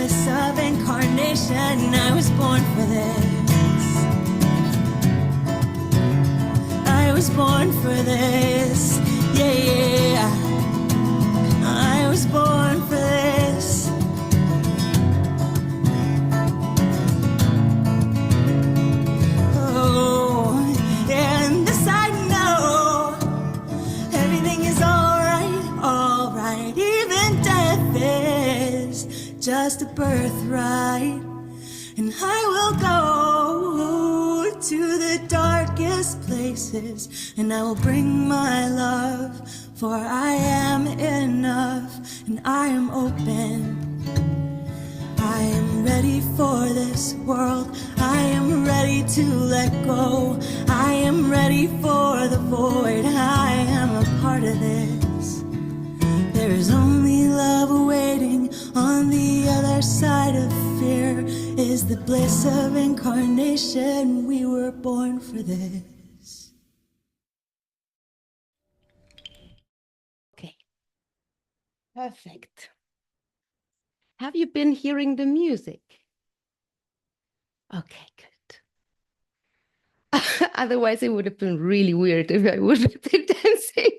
bliss of incarnation. I was born for this. I was born for this. Yeah, yeah. I was born for this. Oh, and this I know. Everything is alright, alright. Even death is just a birthright. And I will go to the darkest places, and I will bring my love, for I am enough, and I am open. I am ready for this world. I am ready to let go. I am ready for the void. I am a part of this. There is only love awaiting on the other side of fear. Is the bliss of incarnation. We were born for this. Okay, perfect. Have you been hearing the music? Okay, good. Otherwise, it would have been really weird if I would have been dancing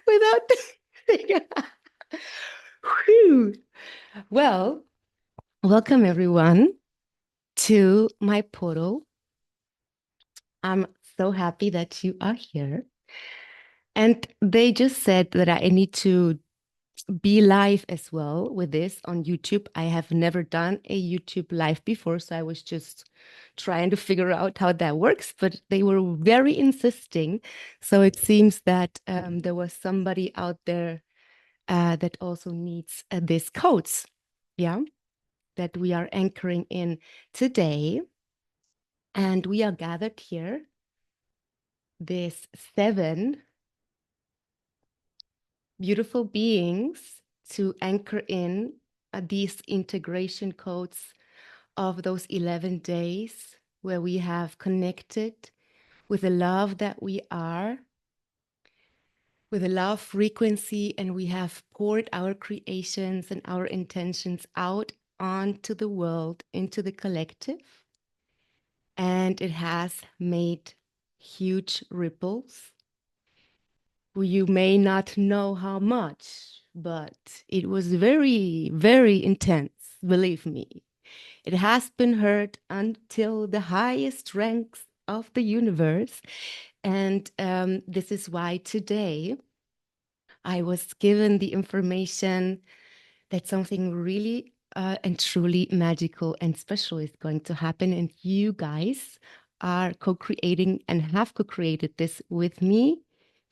without dancing. Whew. Well, welcome everyone to my portal. I'm so happy that you are here. And they just said that I need to be live as well with this on YouTube. I have never done a YouTube live before, so I was just trying to figure out how that works, but they were very insisting. So it seems that there was somebody out there that also needs these codes, yeah, that we are anchoring in today. And we are gathered here, these 7 beautiful beings, to anchor in these integration codes of those 11 days where we have connected with the love that we are, with the love frequency, and we have poured our creations and our intentions out onto the world, into the collective. And it has made huge ripples. You may not know how much, but it was very, very intense, believe me. It has been heard until the highest ranks of the universe. And this is why today I was given the information that something really and truly magical and special is going to happen. And you guys are co-creating and have co-created this with me.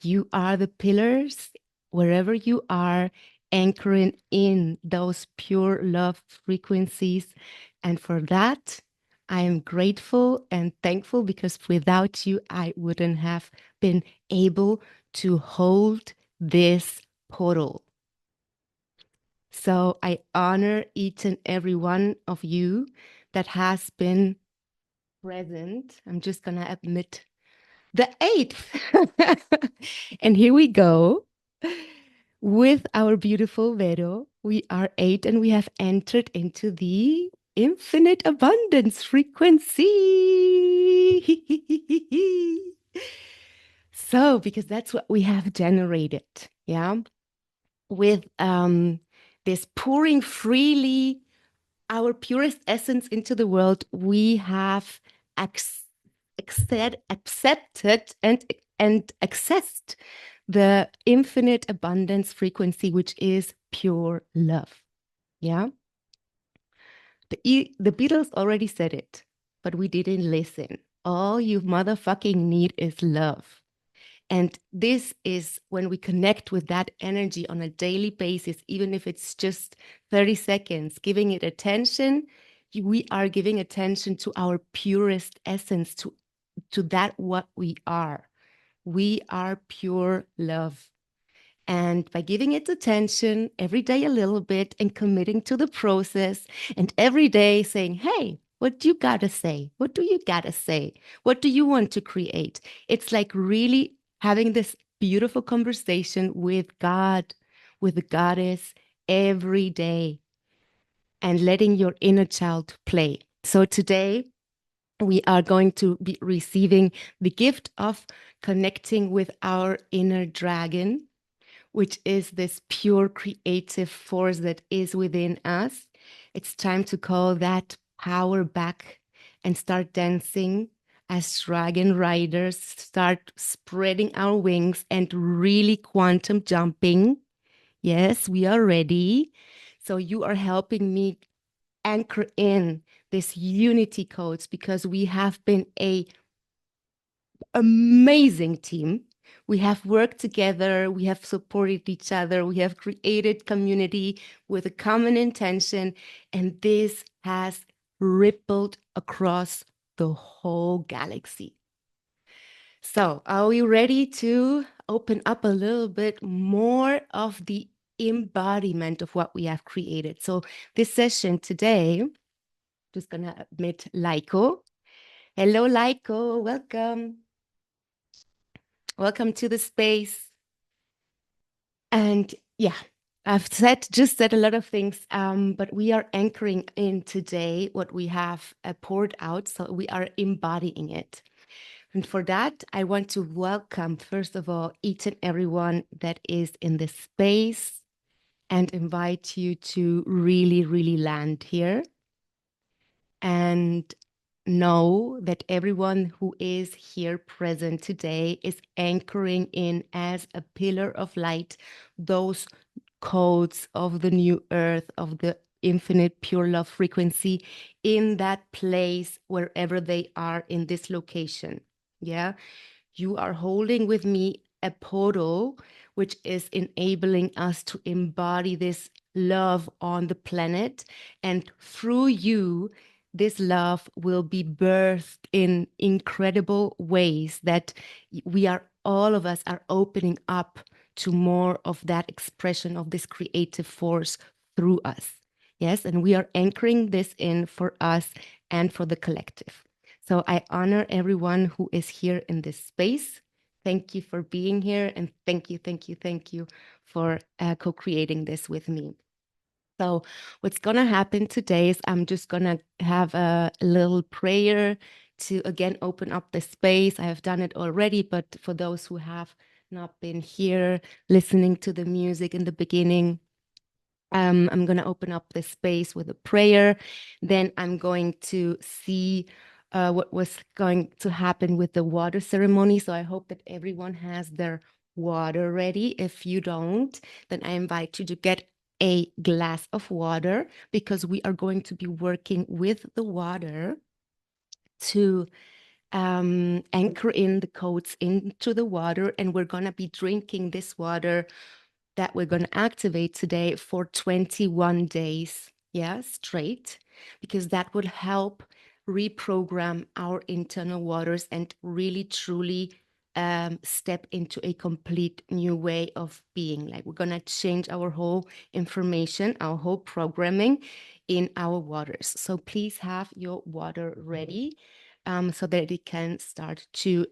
You are the pillars wherever you are, anchoring in those pure love frequencies. And for that, I am grateful and thankful, because without you, I wouldn't have been able to hold this portal. So I honor each and every one of you that has been present. I'm just going to admit the 8th. And here we go with our beautiful Vero. We are 8 and we have entered into the infinite abundance frequency. So, because that's what we have generated, yeah, with this pouring freely our purest essence into the world, we have accepted and accessed the infinite abundance frequency, which is pure love. Yeah. The Beatles already said it, but we didn't listen. All you motherfucking need is love. And this is when we connect with that energy on a daily basis, even if it's just 30 seconds, giving it attention, we are giving attention to our purest essence, to that what we are. We are pure love. And by giving it attention every day a little bit and committing to the process, and every day saying, hey, what do you gotta say? What do you gotta say? What do you want to create? It's like really having this beautiful conversation with God, with the goddess every day. and letting your inner child play. So today, we are going to be receiving the gift of connecting with our inner dragon, which is this pure creative force that is within us. It's time to call that power back and start dancing as dragon riders, start spreading our wings and really quantum jumping. Yes, we are ready. So you are helping me anchor in this unity codes because we have been a amazing team. We have worked together, we have supported each other, we have created community with a common intention, and this has rippled across the whole galaxy. So, are we ready to open up a little bit more of the embodiment of what we have created? So, this session today, just gonna admit Laiko. Hello, Laiko. Welcome. Welcome to the space. And yeah, I've just said a lot of things, but we are anchoring in today what we have poured out. So we are embodying it. And for that, I want to welcome, first of all, each and everyone that is in this space and invite you to really, really land here and know that everyone who is here present today is anchoring in as a pillar of light those codes of the new earth, of the infinite pure love frequency in that place wherever they are in this location. Yeah. You are holding with me a portal which is enabling us to embody this love on the planet. And through you, this love will be birthed in incredible ways that we are, all of us are opening up to more of that expression of this creative force through us. Yes, and we are anchoring this in for us and for the collective. So I honor everyone who is here in this space. Thank you for being here, and thank you for co-creating this with me. So what's going to happen today is I'm just going to have a little prayer to again open up the space. I have done it already, but for those who have not been here listening to the music in the beginning, I'm going to open up the space with a prayer. Then I'm going to see what was going to happen with the water ceremony. So I hope that everyone has their water ready. If you don't, then I invite you to get a glass of water because we are going to be working with the water to anchor in the codes into the water. And we're going to be drinking this water that we're going to activate today for 21 days, yeah, straight, because that would help reprogram our internal waters and really truly step into a complete new way of being. Like we're going to change our whole information, our whole programming in our waters. So please have your water ready so that it can start to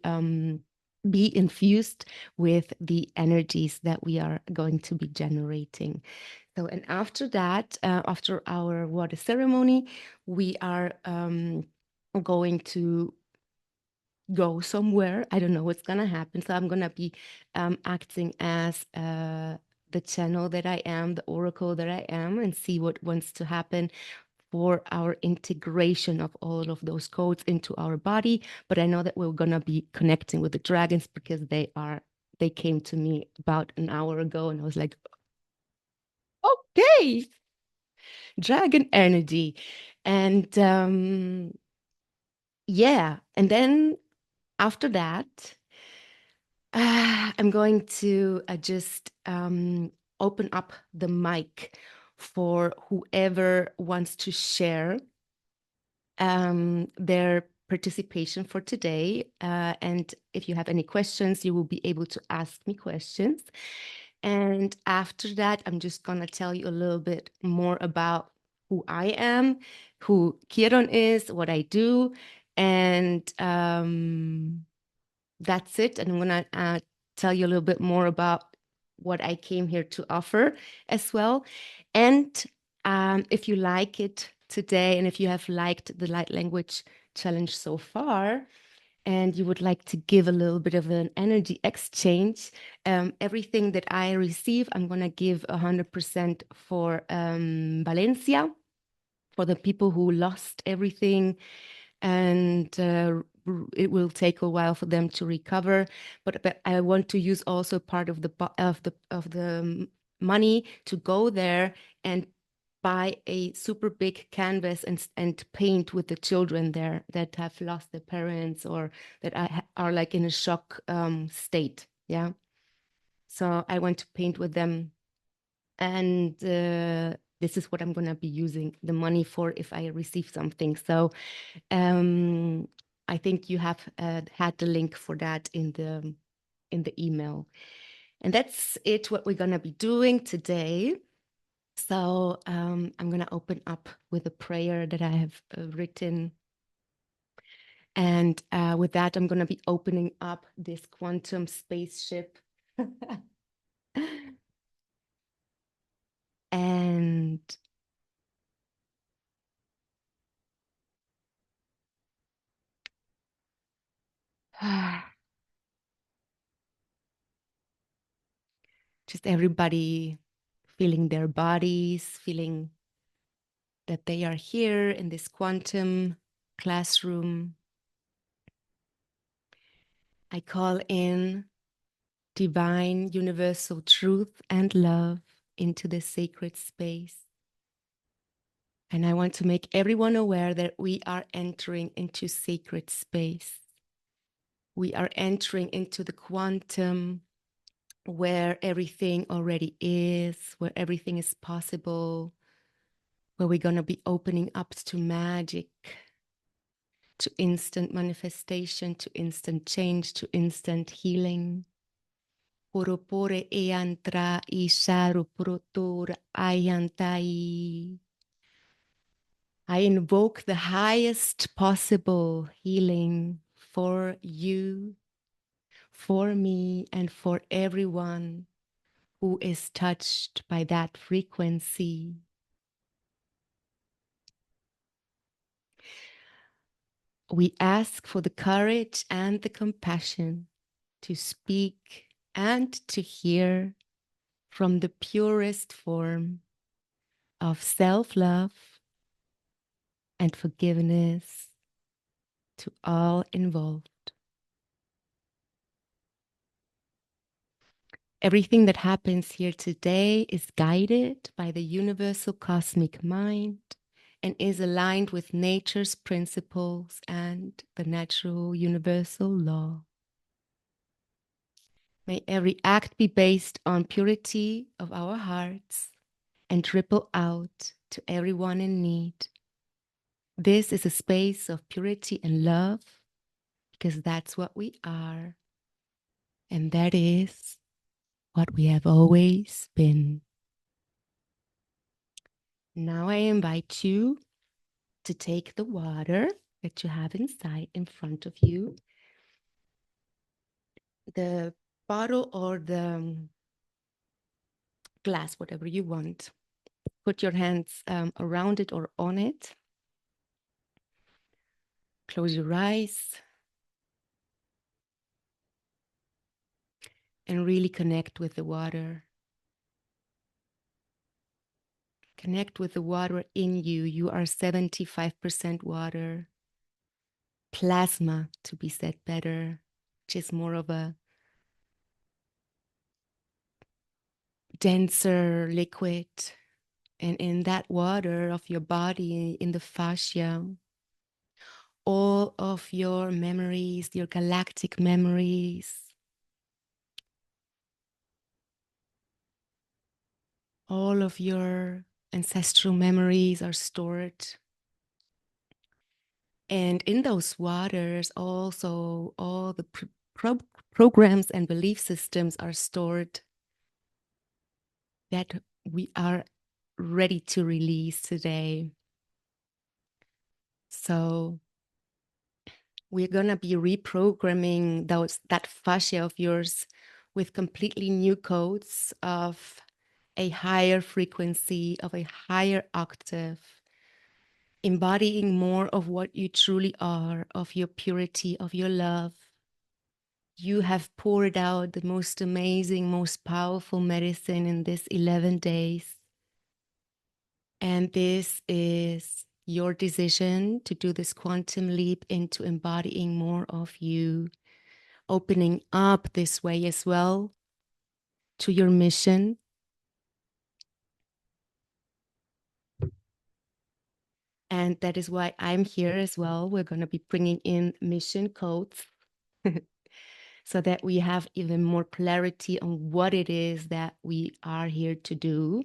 be infused with the energies that we are going to be generating. So, and after that, after our water ceremony, we are going to go somewhere. I don't know what's going to happen. So, I'm going to be acting as the channel that I am, the oracle that I am, and see what wants to happen for our integration of all of those codes into our body. But I know that we're gonna be connecting with the dragons because they came to me about an hour ago and I was like, okay, dragon energy. And yeah, and then after that, I'm going to just open up the mic for whoever wants to share their participation for today. And if you have any questions, you will be able to ask me questions. And after that, I'm just going to tell you a little bit more about who I am, who Kyaron is, what I do. And that's it. And I'm going to tell you a little bit more about what I came here to offer as well. And If you like it today, and if you have liked the light language challenge so far, and you would like to give a little bit of an energy exchange, everything that I receive, I'm going to give 100% for Valencia, for the people who lost everything, and it will take a while for them to recover. But I want to use also part of the money to go there and buy a super big canvas and paint with the children there that have lost their parents or that are like in a shock state. Yeah. So I want to paint with them. And this is what I'm going to be using the money for if I receive something. So I think you have had the link for that in the email. And that's it, what we're going to be doing today. So I'm going to open up with a prayer that I have written. And with that, I'm going to be opening up this quantum spaceship. And just everybody feeling their bodies, feeling that they are here in this quantum classroom. I call in divine universal truth and love into this sacred space. And I want to make everyone aware that we are entering into sacred space. We are entering into the quantum where everything already is, where everything is possible, where we're going to be opening up to magic, to instant manifestation, to instant change, to instant healing. Poropore eantra isharu protor ayantai. I invoke the highest possible healing for you, for me, and for everyone who is touched by that frequency. We ask for the courage and the compassion to speak and to hear from the purest form of self-love and forgiveness to all involved. Everything that happens here today is guided by the universal cosmic mind and is aligned with nature's principles and the natural universal law. May every act be based on purity of our hearts and ripple out to everyone in need. This is a space of purity and love because that's what we are. And that is what we have always been. Now I invite you to take the water that you have inside in front of you, the bottle or the glass, whatever you want. Put your hands around it or on it. Close your eyes and really connect with the water. Connect with the water in you. You are 75% water. Plasma, to be said better, which is more of a denser liquid. And in that water of your body, in the fascia, all of your memories, your galactic memories, all of your ancestral memories are stored. And in those waters, also all the programs and belief systems are stored that we are ready to release today. So we're going to be reprogramming that fascia of yours with completely new codes of a higher frequency, of a higher octave, embodying more of what you truly are, of your purity, of your love. You have poured out the most amazing, most powerful medicine in this 11 days. And this is your decision to do this quantum leap into embodying more of you, opening up this way as well to your mission. And that is why I'm here as well. We're going to be bringing in mission codes so that we have even more clarity on what it is that we are here to do.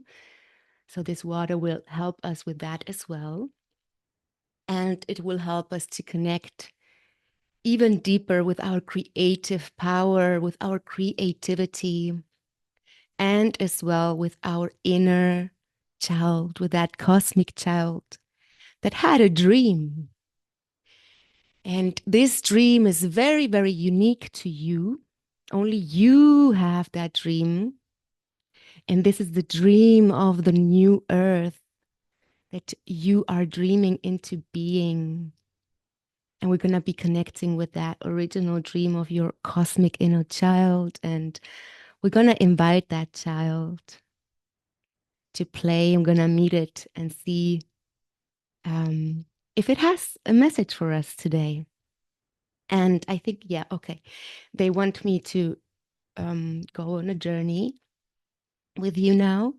So this water will help us with that as well. And it will help us to connect even deeper with our creative power, with our creativity, and as well with our inner child, with that cosmic child that had a dream. And this dream is very, very unique to you. Only you have that dream. And this is the dream of the new earth that you are dreaming into being. And we're going to be connecting with that original dream of your cosmic inner child. And we're going to invite that child to play. I'm going to meet it and see if it has a message for us today. And I think, yeah, okay. They want me to go on a journey with you now.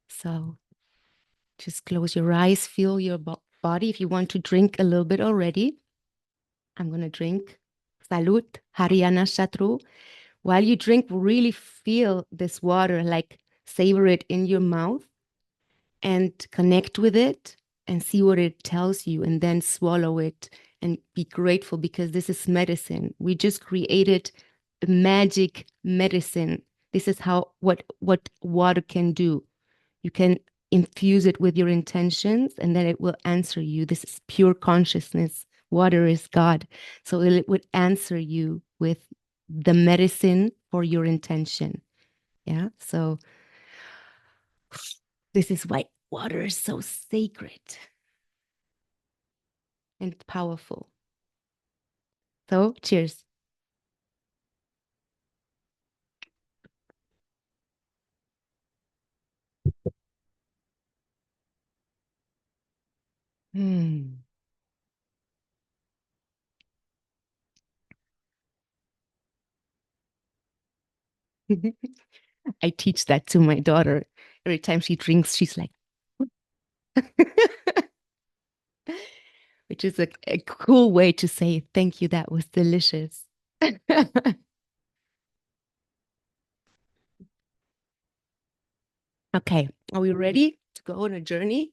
So just close your eyes, feel your body. If you want to drink a little bit already, I'm going to drink. Salud, Haryana Shatru. While you drink, really feel this water, like savor it in your mouth and connect with it and see what it tells you, and then swallow it and be grateful, because this is medicine. We just created magic medicine. This is how what water can do. You can infuse it with your intentions, and then it will answer you. This is pure consciousness. Water is God. So it would answer you with the medicine for your intention. Yeah. So this is why water is so sacred and powerful. So cheers. Mm. I teach that to my daughter. Every time she drinks, she's like, which is a cool way to say, thank you, that was delicious. Okay, are we ready to go on a journey?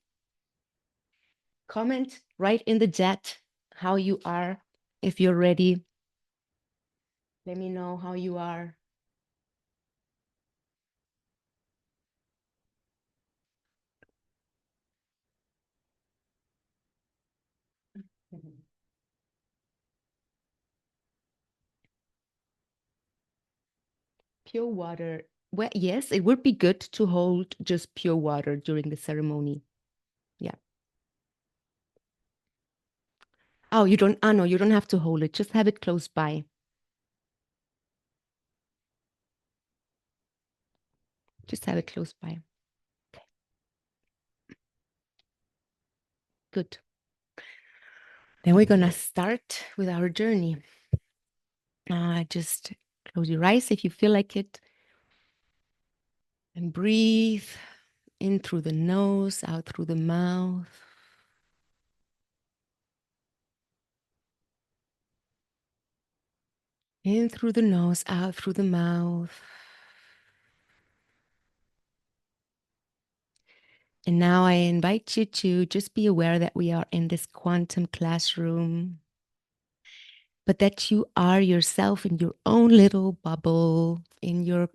Comment right in the chat how you are. If you're ready, let me know how you are. Pure water. Well, yes, it would be good to hold just pure water during the ceremony. Yeah. Oh, you don't, no, you don't have to hold it. Just have it close by. Just have it close by. Okay. Good. Then we're gonna start with our journey. Just close your eyes if you feel like it. And breathe in through the nose, out through the mouth. In through the nose, out through the mouth. And now I invite you to just be aware that we are in this quantum classroom, but that you are yourself in your own little bubble, in your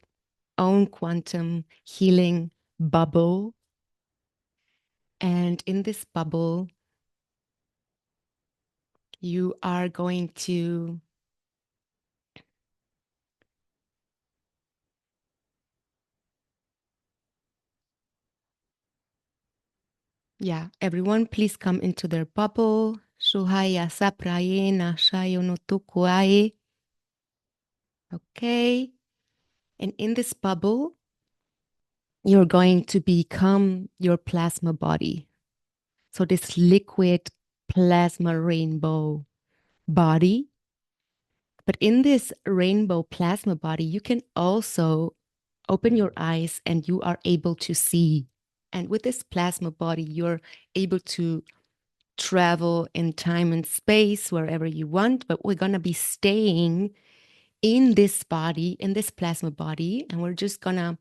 own quantum healing bubble. And in this bubble, you are going to Yeah, everyone, please come into their bubble. Shuhaya sapraye na shayonotukuaye. Okay. And in this bubble, you're going to become your plasma body. So, this liquid plasma rainbow body. But in this rainbow plasma body, you can also open your eyes and you are able to see. And with this plasma body, you're able to travel in time and space wherever you want. But we're going to be staying in this body, in this plasma body, and we're just going to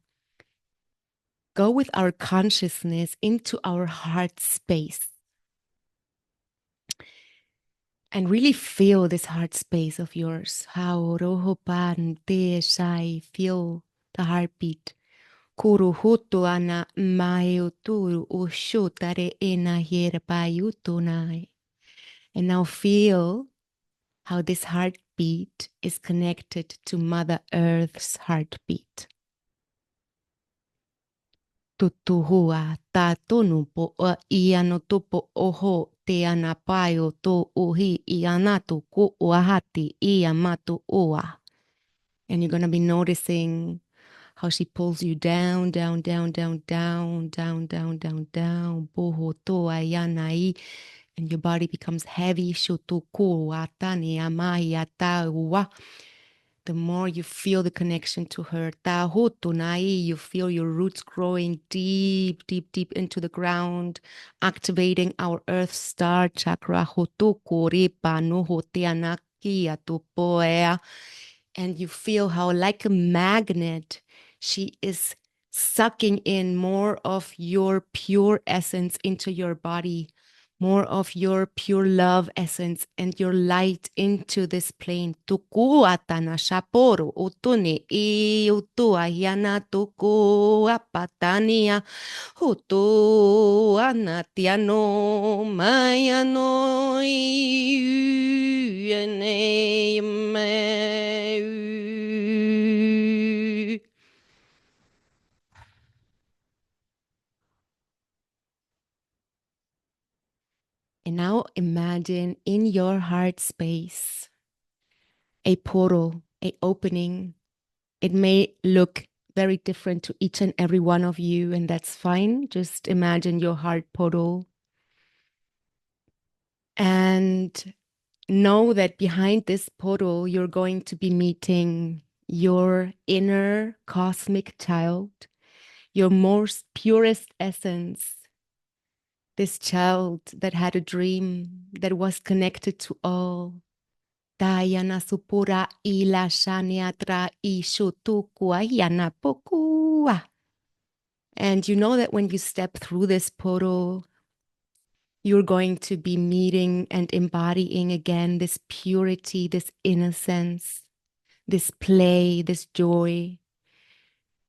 go with our consciousness into our heart space and really feel this heart space of yours. How rohopan te shai feel the heartbeat. Kuruhutu ana maiuturu ushutare ena hirpayutunai. And now feel how this heartbeat is connected to Mother Earth's heartbeat. Tutuhua ta tonu po ia no tupo oho te ana paio to uhi ia natu ku uahati ia matu ua. And you're going to be noticing how she pulls you down, down, down, down, down, down, down, down, down. Boho toa yanai. And your body becomes heavy. Shutuku atani amai ataua. The more you feel the connection to her, tahutunai, you feel your roots growing deep, deep, deep into the ground, activating our Earth Star chakra. Hutuku ripa nuhutianaki atupoea. And you feel how, like a magnet, she is sucking in more of your pure essence into your body, more of your pure love essence and your light into this plane. Tuku atana shaporo utune I utua hiana tuku apatania hutu anatiano mayano iene. And now imagine in your heart space a portal, a opening. It may look very different to each and every one of you, and that's fine. Just imagine your heart portal and know that behind this portal, you're going to be meeting your inner cosmic child, your most purest essence, this child that had a dream that was connected to all. Dayana supura ila shaniatra ishutukua yana pokua. And you know that when you step through this portal, you're going to be meeting and embodying again this purity, this innocence, this play, this joy.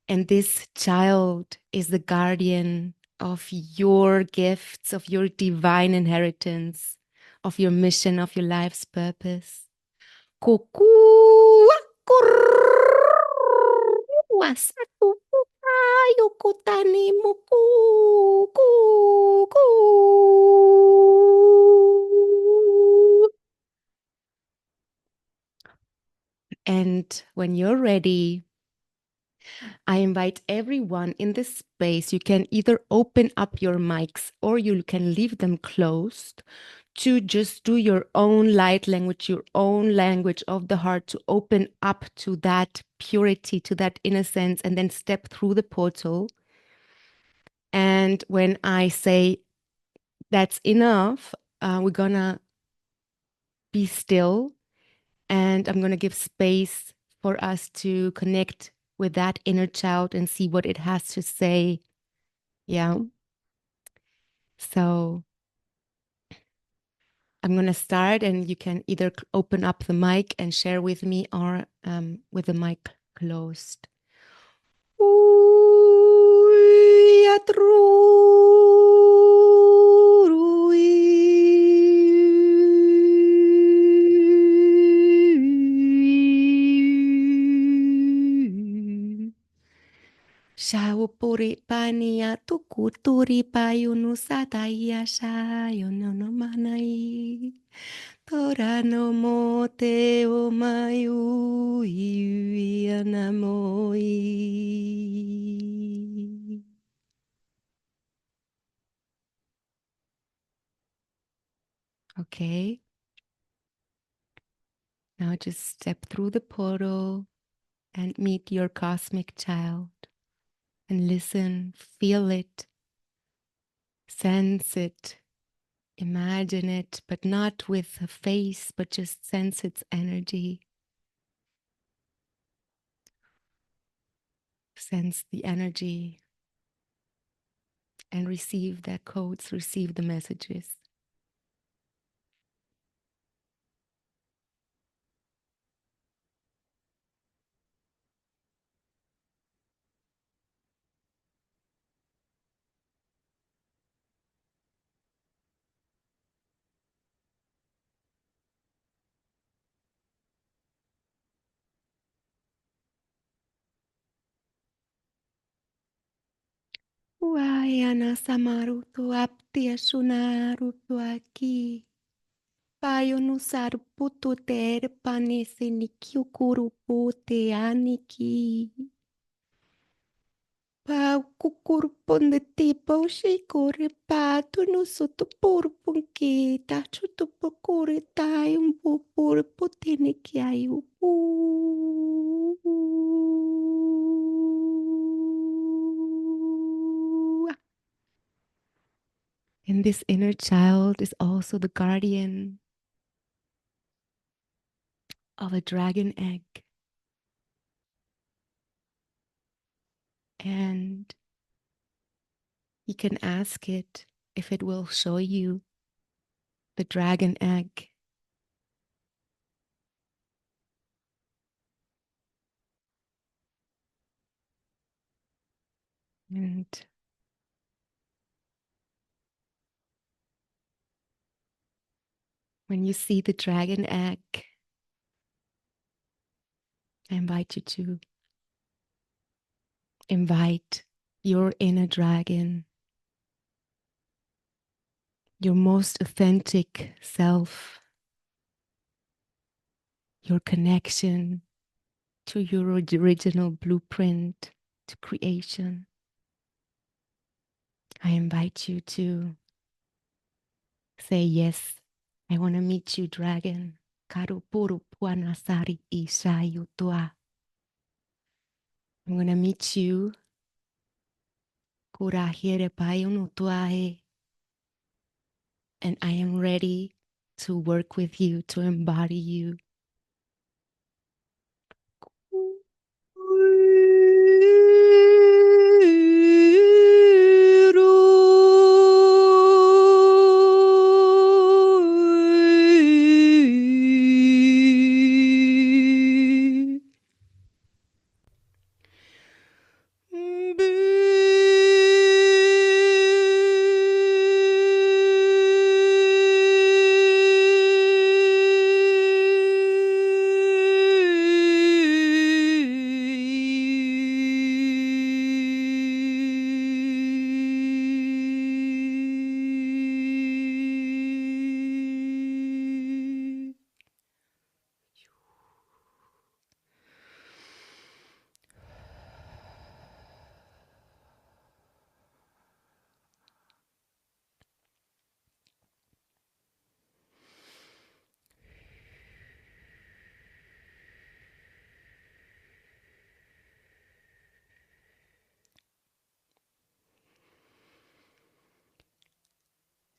And this child is the guardian of your gifts, of your divine inheritance, of your mission, of your life's purpose. Kokua kurua satu pukayo kutani muku ku ku. And when you're ready, I invite everyone in this space. You can either open up your mics or you can leave them closed to just do your own light language, your own language of the heart, to open up to that purity, to that innocence, and then step through the portal. And when I say that's enough, we're going to be still and I'm going to give space for us to connect with that inner child and see what it has to say. Yeah. So I'm going to start and you can either open up the mic and share with me or with the mic closed. Shaupuri pania tukuturi payunu sataya shayono manai. Tora no mote o mayu ianamoi. Okay, now just step through the portal and meet your cosmic child and listen, feel it, sense it, imagine it, but not with a face, but just sense its energy. Sense the energy and receive their codes, receive the messages. Wayana samarutu aptia sunarutu aki. Payo nusar putu ter panese ni kyukuru pute aniki. Pa kukur pun de tipo shikore pa tu no soto por punki ta chutu pokore tai un pupur putine kiayu. And this inner child is also the guardian of a dragon egg. And you can ask it if it will show you the dragon egg. And when you see the dragon egg, I invite you to invite your inner dragon, your most authentic self, your connection to your original blueprint to creation. I invite you to say, yes, I want to meet you, dragon. Karupuru puanasari isayu tua. I'm going to meet you. Kurahiere payunu tuae. And I am ready to work with you, to embody you.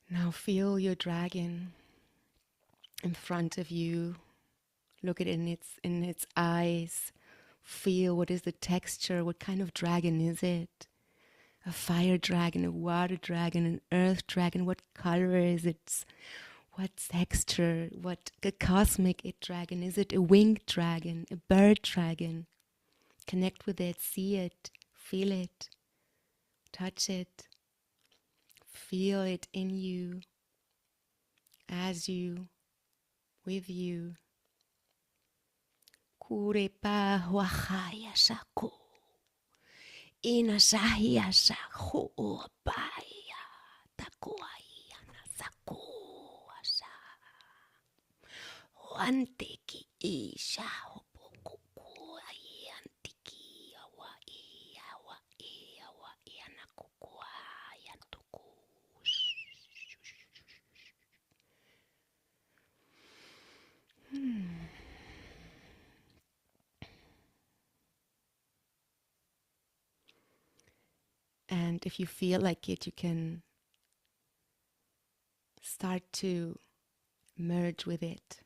Now feel your dragon in front of you. Look at it in its eyes. Feel what is the texture, what kind of dragon is it? A fire dragon, a water dragon, an earth dragon, what color is it? What texture, what a cosmic dragon? Is it a winged dragon, a bird dragon? Connect with it, see it, feel it, touch it, feel it in you, as you, with you. Kure pa wahaya shako. Ina sahia sa huopaya takuaya na sakua sa antiki isha hopokukuaya antiki awa iana kukuaya tukus. And if you feel like it, you can start to merge with it.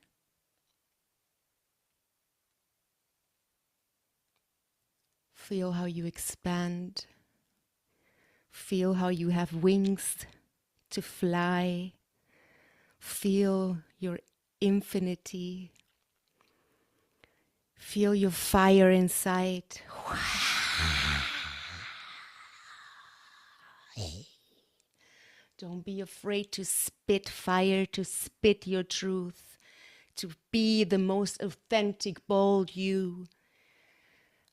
Feel how you expand. Feel how you have wings to fly. Feel your infinity. Feel your fire inside. Don't be afraid to spit fire, to spit your truth, to be the most authentic, bold you.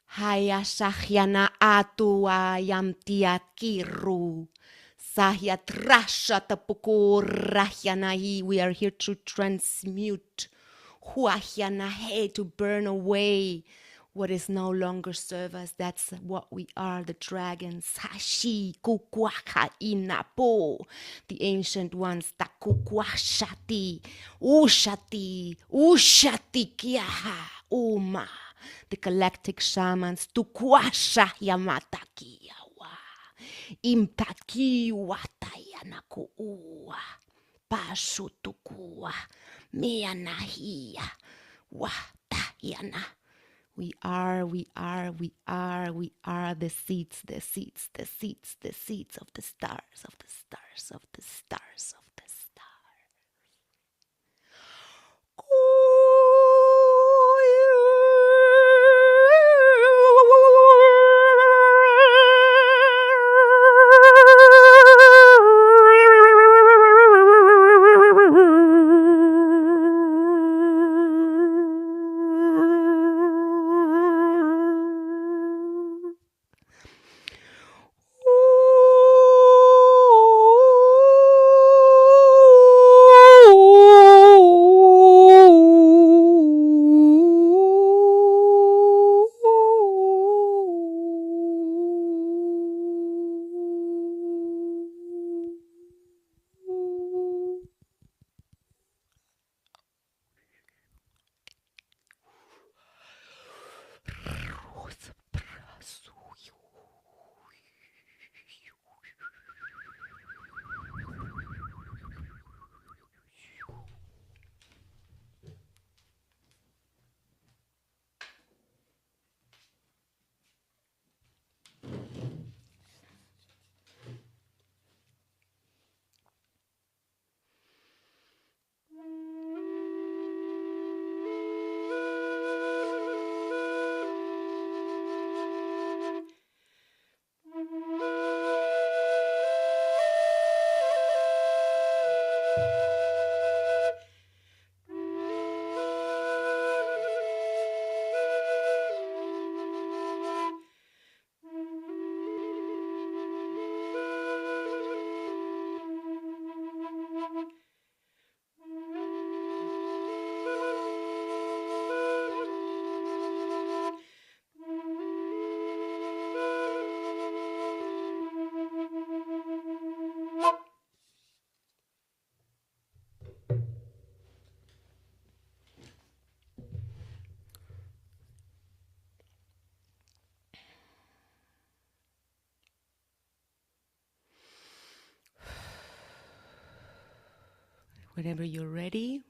Haya sahyana atua yam tiakiru. Sahya trasha tapukurahyanai. We are here to transmute. Huahyanahe, to burn away what is no longer serve us. That's what we are, the dragons. Hashi kukwaka inapo, the ancient ones. Takukwashati, ushati, ushati kiaha, uma, the galactic shamans. Tukwasha yamataki yawa, imtaki watayanaku uwa, pasutukua, mianahia, watayana. We are the seeds, the seeds, the seeds, the seeds of the stars, of the stars, of the stars, of the stars. Whenever you're ready,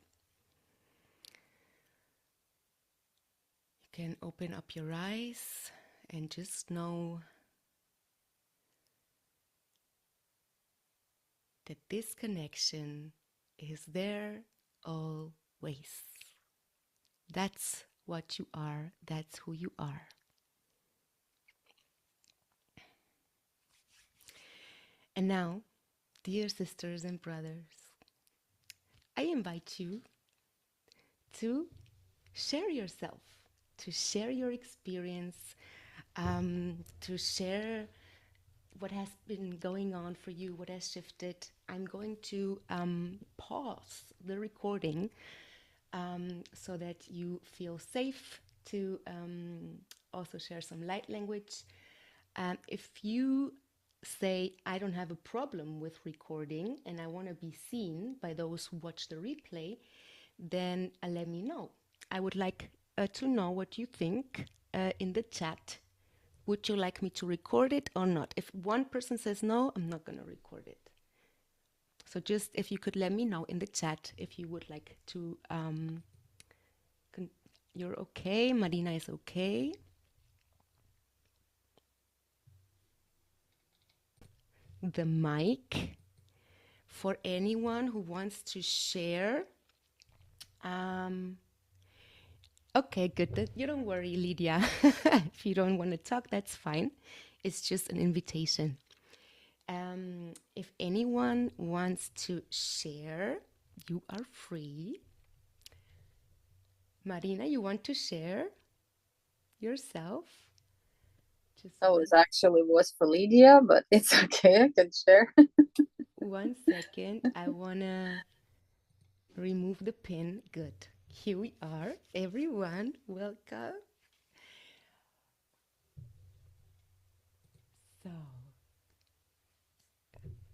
you can open up your eyes and just know that this connection is there always. That's what you are. That's who you are. And now, dear sisters and brothers, I invite you to share yourself, to share your experience to share what has been going on for you, what has shifted. I'm going to pause the recording so that you feel safe to also share some light language. If you say, I don't have a problem with recording and I want to be seen by those who watch the replay, then let me know. I would like to know what you think in the chat. Would you like me to record it or not? If one person says no, I'm not going to record it. So just if you could let me know in the chat if you would like to. You're okay. Marina is okay. The mic for anyone who wants to share. Okay, good. You don't worry, Lydia. If you don't want to talk, that's fine. It's just an invitation. If anyone wants to share, you are free. Marina, you want to share yourself? Just Oh, it actually was for Lydia, but it's okay. I can share. 1 second. I want to remove the pin. Good. Here we are. Everyone, welcome. So,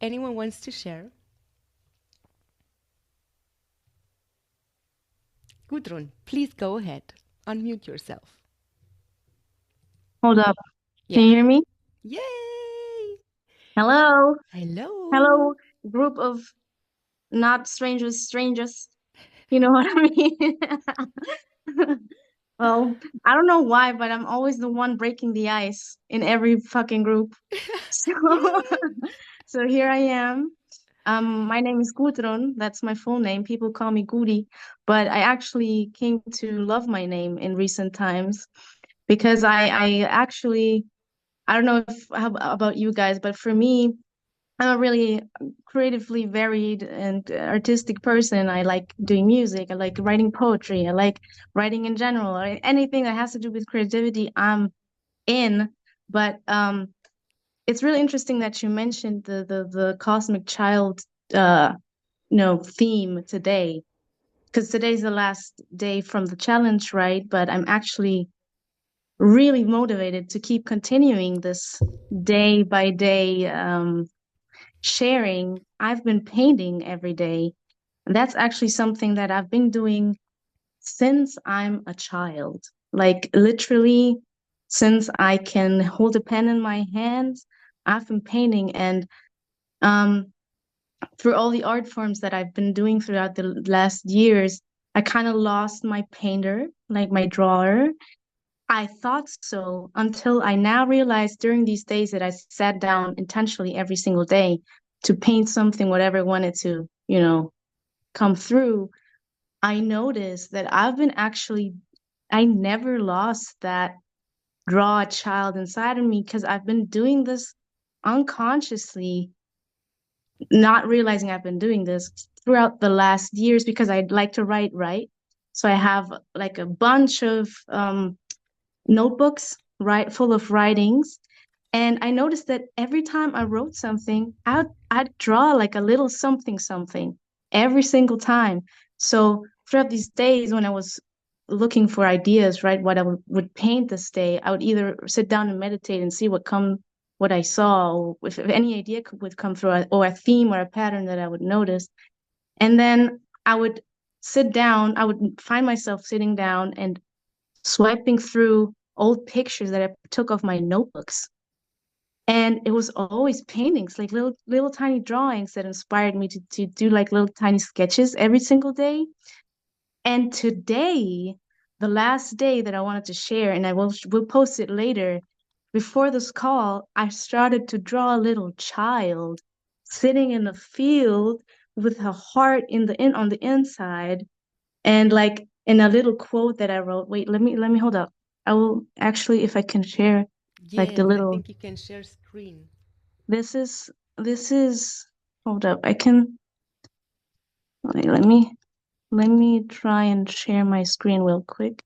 anyone wants to share? Gudrun, please go ahead. Unmute yourself. Hold up. Can Yeah. you hear me? Yay! Hello. Hello. Hello, group of not strangers, strangers. You know what I mean? Well, I don't know why, but I'm always the one breaking the ice in every fucking group. So, Yay! so here I am. My name is Gudrun. That's my full name. People call me Gudi, but I actually came to love my name in recent times because I actually, I don't know if how about you guys, but for me, I'm a really creatively varied and artistic person. I like doing music. I like writing poetry. I like writing in general. Anything that has to do with creativity, I'm in. But it's really interesting that you mentioned the cosmic child, uh, theme today, because today's the last day from the challenge, right? But I'm actually really motivated to keep continuing this day by day sharing. I've been painting every day. And that's actually something that I've been doing since I'm a child. Like literally since I can hold a pen in my hands, I've been painting. And um, through all the art forms that I've been doing throughout the last years, I kind of lost my painter, like my drawer. I thought so until I now realize during these days that I sat down intentionally every single day to paint something, whatever I wanted to, come through. I noticed that I never lost that raw child inside of me because I've been doing this unconsciously, not realizing I've been doing this throughout the last years because I'd like to write, right? So I have like a bunch of notebooks, right, full of writings. And I noticed that every time I wrote something, I'd draw like a little something something every single time. So throughout these days when I was looking for ideas, right, what I would paint this day, I would either sit down and meditate and see what I saw, or if any idea would come through, or a theme or a pattern that I would notice. And then I would I would find myself sitting down and swiping through old pictures that I took of my notebooks. And it was always paintings, like little tiny drawings that inspired me to do like little tiny sketches every single day. And today, the last day that I wanted to share, and will post it later, before this call, I started to draw a little child sitting in a field with her heart on the inside, and like in a little quote that I wrote. Wait, let me hold up. I will actually, if I can share, like the Yes, I little. think you can share screen. This is this is. Hold up. I can. Wait, let me try and share my screen real quick.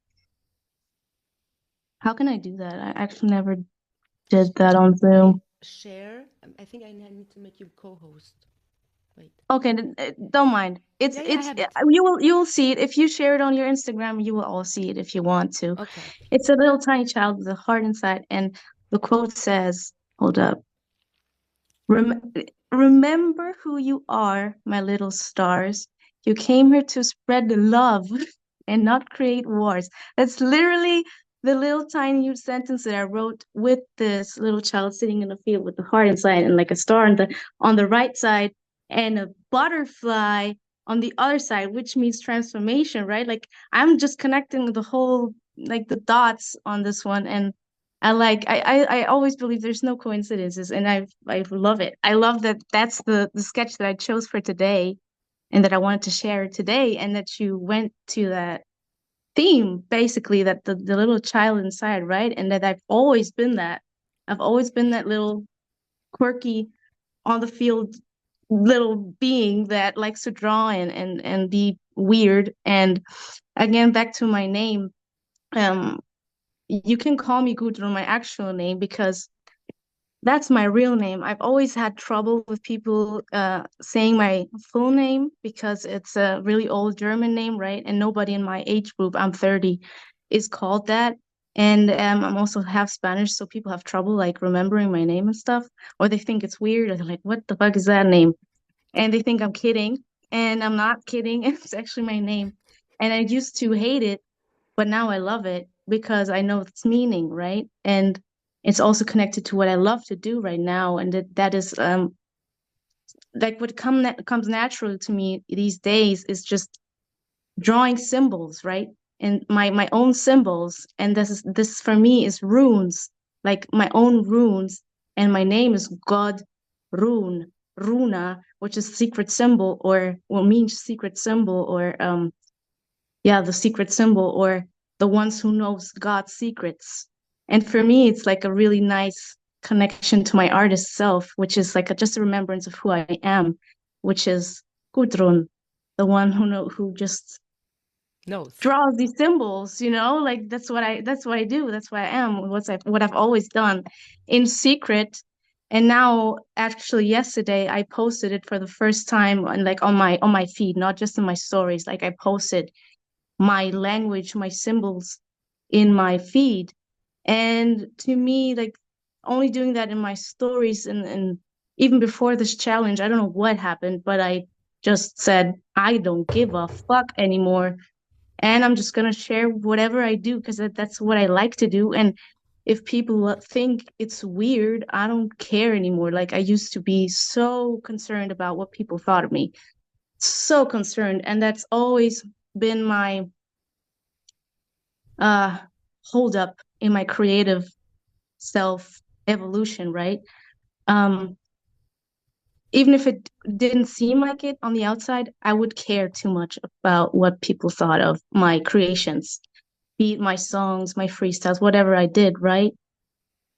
How can I do that? I actually never did that on Zoom. Share. I think I need to make you co-host. Wait. Okay, don't mind. Yeah, yeah, I have it. You will see it if you share it on your Instagram. You will all see it if you want to. Okay. It's a little tiny child with a heart inside, and the quote says, "Hold up. Rem Remember who you are, my little stars. You came here to spread the love and not create wars." That's literally the little tiny sentence that I wrote with this little child sitting in the field with the heart inside and like a star on the right side and a butterfly on the other side, which means transformation, right? Like I'm just connecting the whole like the dots on this one, and I always believe there's no coincidences, and I love it. I love that that's the sketch that I chose for today and that I wanted to share today, and that you went to that theme, basically, that the little child inside, right? And that I've always been that. I've always been that little quirky on the field little being that likes to draw and be weird. And again, back to my name, um you can call me Gudrun, my actual name, because that's my real name. I've always had trouble with people saying my full name because it's a really old German name, right? And nobody in my age group, I'm 30, is called that. And I'm also half Spanish, so people have trouble like remembering my name and stuff, or they think it's weird, or they're like, "What the fuck is that name?" And they think I'm kidding, and I'm not kidding. It's actually my name. And I used to hate it, but now I love it because I know its meaning, right? And it's also connected to what I love to do right now, and that is like what comes naturally to me these days is just drawing symbols, right? And my own symbols, and this for me is runes, like my own runes, and my name is God Rune, Runa, which is secret symbol or means secret symbol or yeah, the secret symbol or the ones who knows God's secrets. And for me, it's like a really nice connection to my artist self, which is like just a remembrance of who I am, which is Gudrun, the one who just Nose. draws these symbols, like that's what I do. That's what I am, what I've always done in secret. And now actually yesterday I posted it for the first time on like on my feed, not just in my stories. Like I posted my language, my symbols in my feed. And to me, like only doing that in my stories and even before this challenge, I don't know what happened, but I just said, I don't give a fuck anymore. And I'm just gonna share whatever I do because that's what I like to do. And if people think it's weird, I don't care anymore. Like I used to be so concerned about what people thought of me, so concerned. And that's always been my uh hold up in my creative self evolution, right? Um, Even if it didn't seem like it on the outside, I would care too much about what people thought of my creations, be it my songs, my freestyles, whatever I did, right?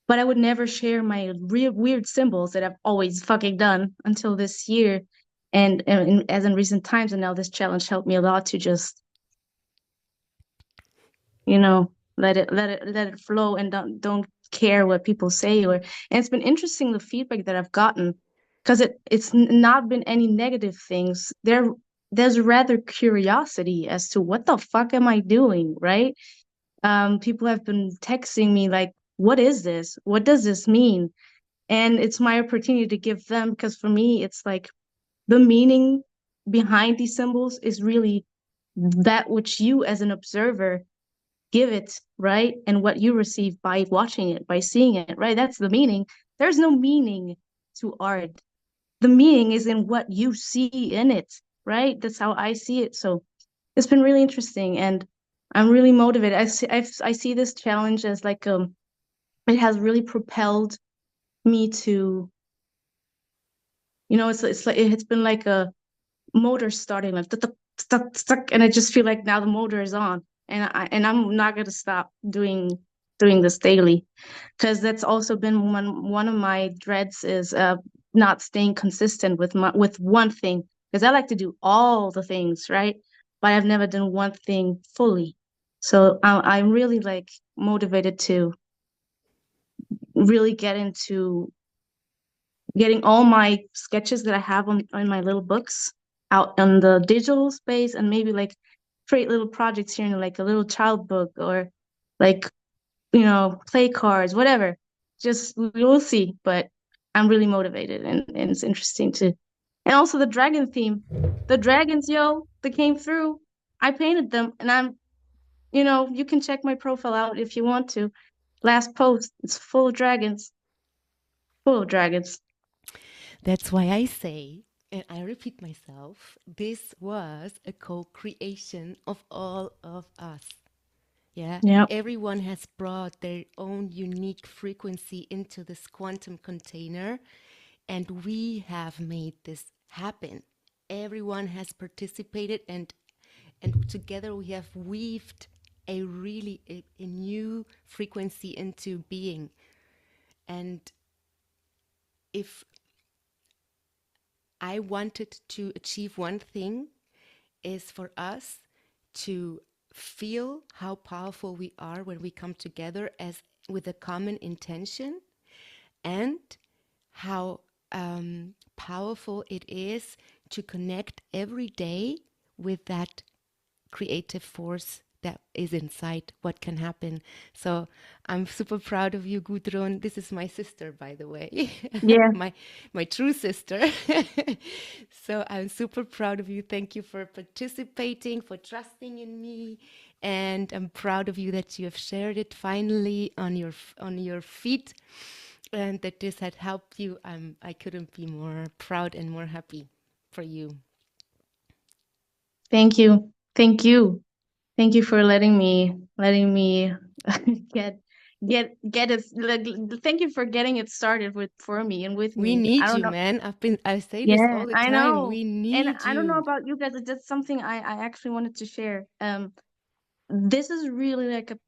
But I would never share my real weird symbols that I've always fucking done until this year. And as in recent times, and now this challenge helped me a lot to just let it flow and don't care what people say. And it's been interesting the feedback that I've gotten because it's not been any negative things. There's rather curiosity as to what the fuck am I doing, right? People have been texting me like, what is this? What does this mean? And it's my opportunity to give them, because for me it's like the meaning behind these symbols is really that which you as an observer give it, right? And what you receive by watching it, by seeing it, right? That's the meaning. There's no meaning to art. The meaning is in what you see in it, right? That's how I see it. So it's been really interesting, and I'm really motivated. I see this challenge as like it has really propelled me to, it's like it's been like a motor starting like tuck, tuck, tuck, and I just feel like now the motor is on, and I'm not gonna stop doing this daily, because that's also been one of my dreads is not staying consistent with one thing, because I like to do all the things, right? But I've never done one thing fully. So I'm really like motivated to really get into getting all my sketches that I have on my little books out on the digital space, and maybe like create little projects here, like a little child book, or like, play cards, whatever. Just we'll see. But I'm really motivated, and it's interesting to, and also the dragon theme. The dragons, yo, that came through. I painted them, and you can check my profile out if you want to. Last post, it's full of dragons. Full of dragons. That's why I say, and I repeat myself, this was a co-creation of all of us. Yeah, Yeah. everyone has brought their own unique frequency into this quantum container, and we have made this happen. Everyone has participated, and together we have weaved a new frequency into being. And if I wanted to achieve one thing, is for us to feel how powerful we are when we come together as with a common intention, and how powerful it is to connect every day with that creative force that is inside what can happen. So I'm super proud of you, Gudrun. This is my sister, by the way. Yeah. my true sister. So I'm super proud of you. Thank you for participating, for trusting in me, and I'm proud of you that you have shared it finally on your feet, and that this had helped you. I couldn't be more proud and more happy for you. Thank you. Thank you. Thank you for letting me get get it, like, thank you for getting it started for me and with We me. I need don't you, know. man. I say this Yeah, all the I time. know. We And need I don't know you. about you guys. That's something I actually wanted to share. This is really like a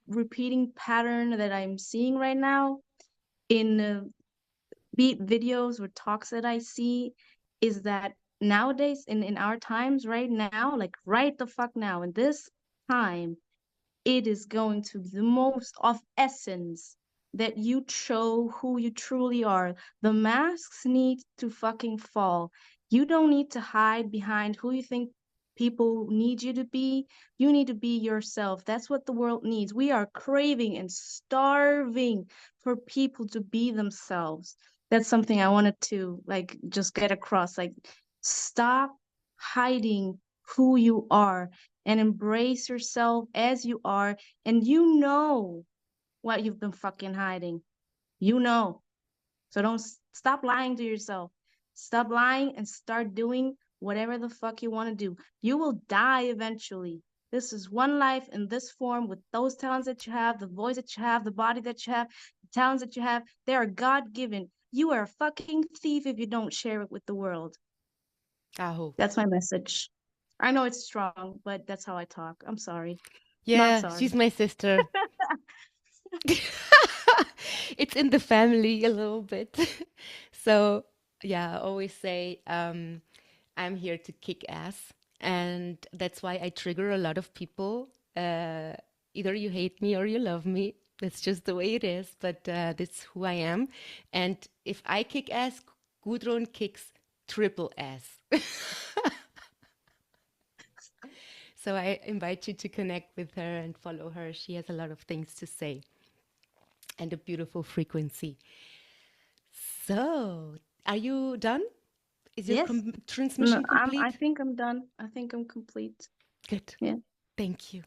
repeating pattern that I'm seeing right now in beat videos or talks that I see, is that nowadays in our times right now, like right the fuck now in this time, it is going to be the most of essence that you show who you truly are. The masks need to fucking fall. You don't need to hide behind who you think people need you to be. You need to be yourself. That's what the world needs. We are craving and starving for people to be themselves. That's something I wanted to like just get across. Like, stop hiding who you are and embrace yourself as you are. And you know what you've been fucking hiding. You know. So don't stop lying to yourself. Stop lying and start doing whatever the fuck you want to do. You will die eventually. This is one life in this form with those talents that you have, the voice that you have, the body that you have, the talents that you have. They are God given. You are a fucking thief if you don't share it with the world. Aho. That's my message. I know it's strong, but that's how I talk. I'm sorry. Not Yeah, sorry. she's my sister. It's in the family a little bit. So, yeah, I always say I'm here to kick ass. And that's why I trigger a lot of people. Either you hate me or you love me. That's just the way it is. But that's who I am. And if I kick ass, Gudrun kicks triple ass. So I invite you to connect with her and follow her. She has a lot of things to say and a beautiful frequency. So, are you done? Is your Yes. No, transmission I complete? think I'm done. I think I'm complete. Good. Yeah. Thank you.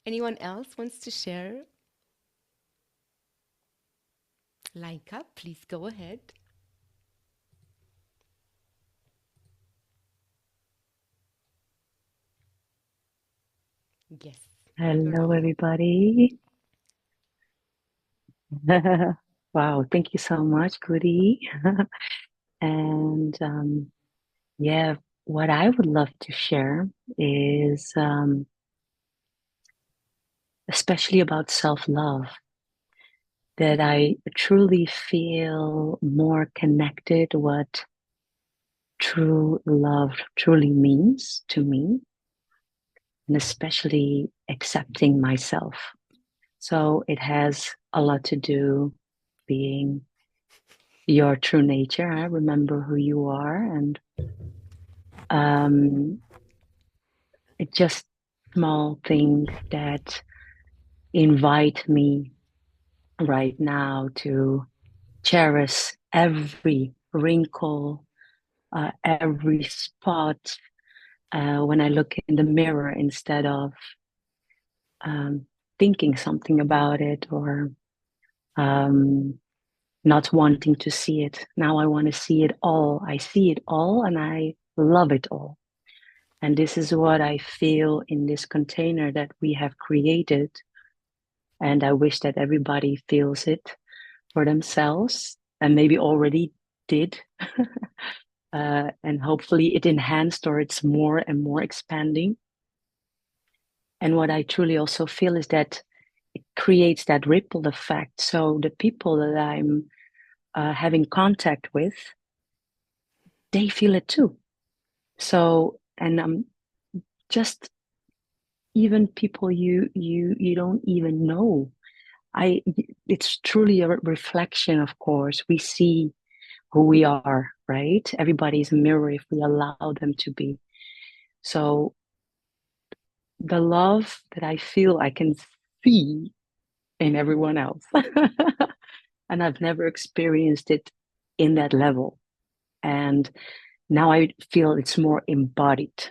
Anyone else wants to share? Laika, please go ahead. Yes. Hello, everybody. Wow, thank you so much, Goody. And yeah, what I would love to share is especially about self-love, that I truly feel more connected what true love truly means to me. and especially accepting myself. So it has a lot to do being your true nature. I remember who you are, and it's just small things that invite me right now to cherish every wrinkle, every spot when I look in the mirror instead of thinking something about it or not wanting to see it. Now I want to see it all. I see it all and I love it all. And this is what I feel in this container that we have created. And I wish that everybody feels it for themselves and maybe already did. And hopefully it enhanced or it's more and more expanding. And what I truly also feel is that it creates that ripple effect. So the people that I'm having contact with, they feel it too. So, and just even people you don't even know. It's truly a reflection, of course. We see who we are, right? Everybody's a mirror if we allow them to be. So the love that I feel I can see in everyone else. And I've never experienced it in that level. And now I feel it's more embodied.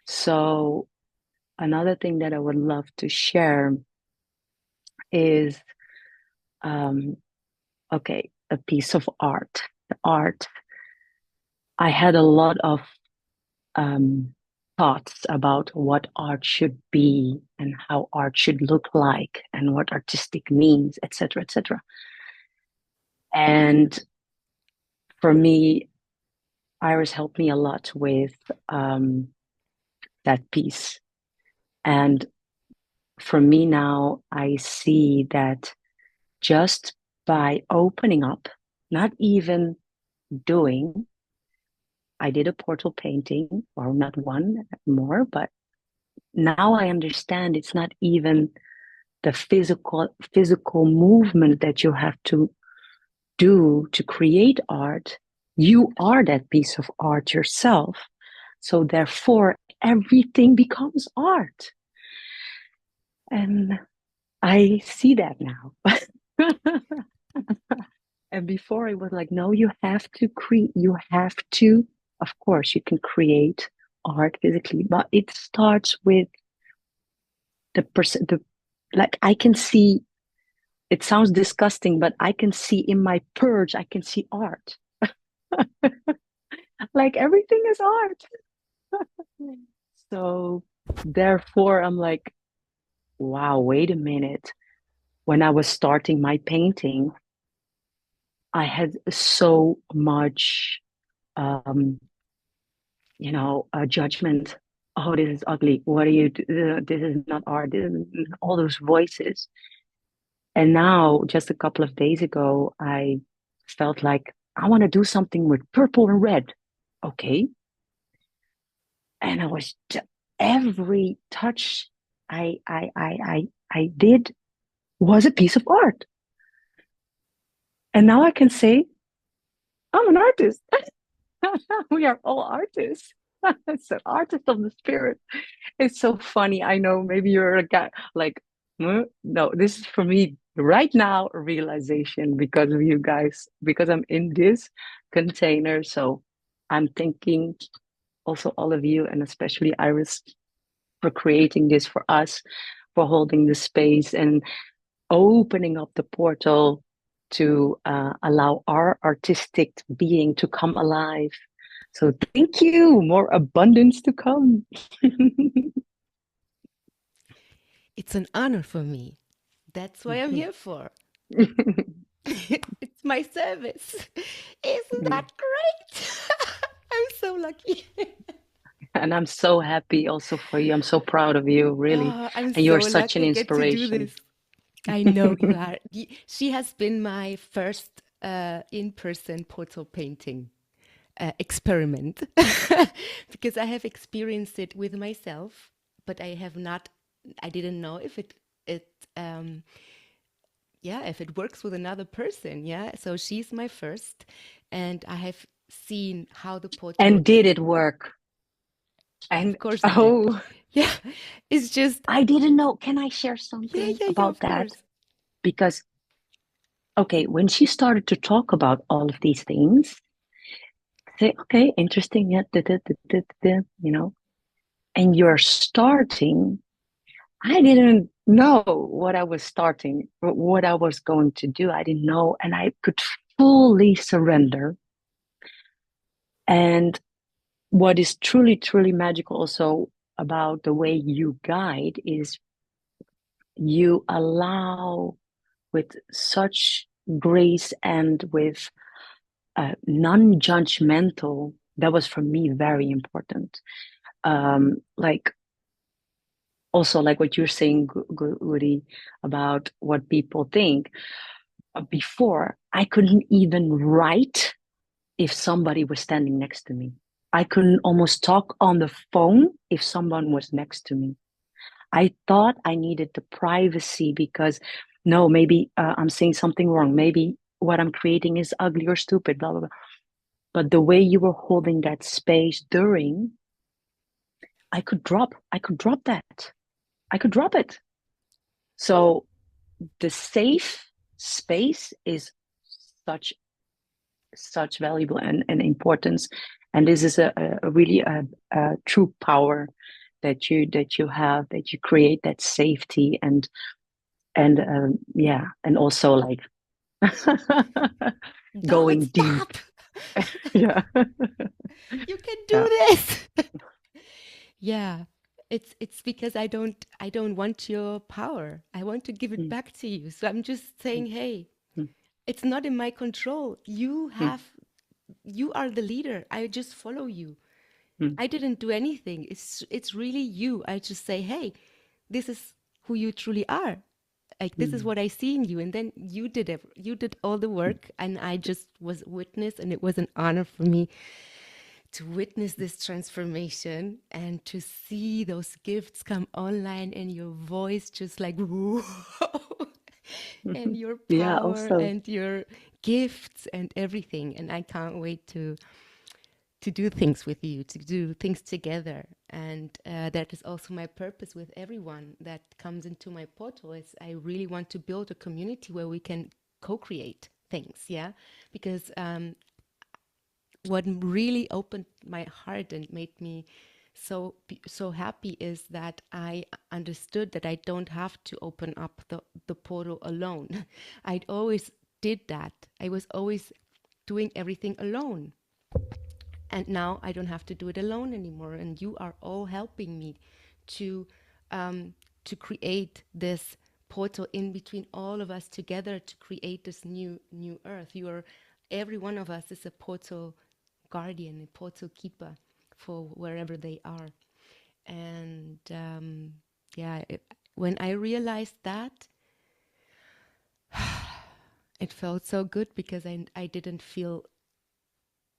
So another thing that I would love to share is okay, a piece of art. The art. I had a lot of thoughts about what art should be and how art should look like and what artistic means, etc., etc. And for me, Iris helped me a lot with that piece. And for me now, I see that just by opening up, not even doing, I did a portal painting, or not one more, but now I understand it's not even the physical movement that you have to do to create art. You are that piece of art yourself. So therefore, everything becomes art. And I see that now. And before it was like, no, you have to create, of course, you can create art physically, but it starts with the person, like I can see, it sounds disgusting, but I can see in my purge, I can see art. Like everything is art. So therefore, I'm like, wow, wait a minute. When I was starting my painting, I had so much, judgment. Oh, this is ugly. What are you? This is not art. This is, all those voices. And now, just a couple of days ago, I felt like I want to do something with purple and red. Okay. And every touch I did was a piece of art. And now I can say, I'm an artist. We are all artists. It's an artist of the spirit. It's so funny. I know maybe you're a guy like, no, this is for me right now a realization because of you guys, because I'm in this container. So I'm thanking also all of you and especially Iris for creating this for us, for holding the space and opening up the portal to allow our artistic being to come alive. So thank you. More abundance to come. It's an honor for me. That's why I'm here for. It's my service. Isn't that great? I'm so lucky. And I'm so happy also for you. I'm so proud of you, really. I'm And you're so such an lucky I get to do inspiration. this. I know you are. She has been my first in-person portal painting experiment because I have experienced it with myself, but I didn't know if um, if it works with another person. Yeah. So she's my first, and I have seen how the portal And did it work? And of course it did. oh, Yeah. It's just, I didn't know. Can I share yeah, something yeah, yeah, about of that? course. Because, okay, when she started to talk about all of these things, say, okay, interesting, yeah, you know, and you're starting. I didn't know what I was starting, what I was going to do. I didn't know, and I could fully surrender. And what is truly, truly magical also about the way you guide is you allow with such grace and with non-judgmental. That was for me very important. Like also like what you're saying, Uri, about what people think. Before, I couldn't even write if somebody was standing next to me. I couldn't almost talk on the phone if someone was next to me. I thought I needed the privacy because no, maybe I'm saying something wrong. Maybe what I'm creating is ugly or stupid, blah, blah, blah. But the way you were holding that space during, I could drop that. I could drop it. So the safe space is such valuable and importance. And this is a really a true power that you have, that you create that safety and yeah, and also like Don't going deep. stop. Yeah. You can do Yeah. this. Yeah. It's because I don't want your power. I want to give it Mm, back to you. So I'm just saying, mm, hey, mm, it's not in my control. mm, You are the leader. I just follow you. mm, I didn't do anything. It's really you. I just say, hey, this is who you truly are. Like this is mm, what I see in you, and then you did all the work, and I just was witness, and it was an honor for me to witness this transformation and to see those gifts come online, and your voice just like whoa, and mm. your Yeah, power also. and your gifts and everything. And I can't wait to do things with you, to do things together. And that is also my purpose with everyone that comes into my portal. Is I really want to build a community where we can co-create things, yeah? Because what really opened my heart and made me so happy is that I understood that I don't have to open up the portal alone. I'd always did that. I was always doing everything alone. And now I don't have to do it alone anymore. And you are all helping me to to create this portal in between all of us together to create this new earth. You are every one of us is a portal guardian, a portal keeper for wherever they are. And yeah, when I realized that, it felt so good because I didn't feel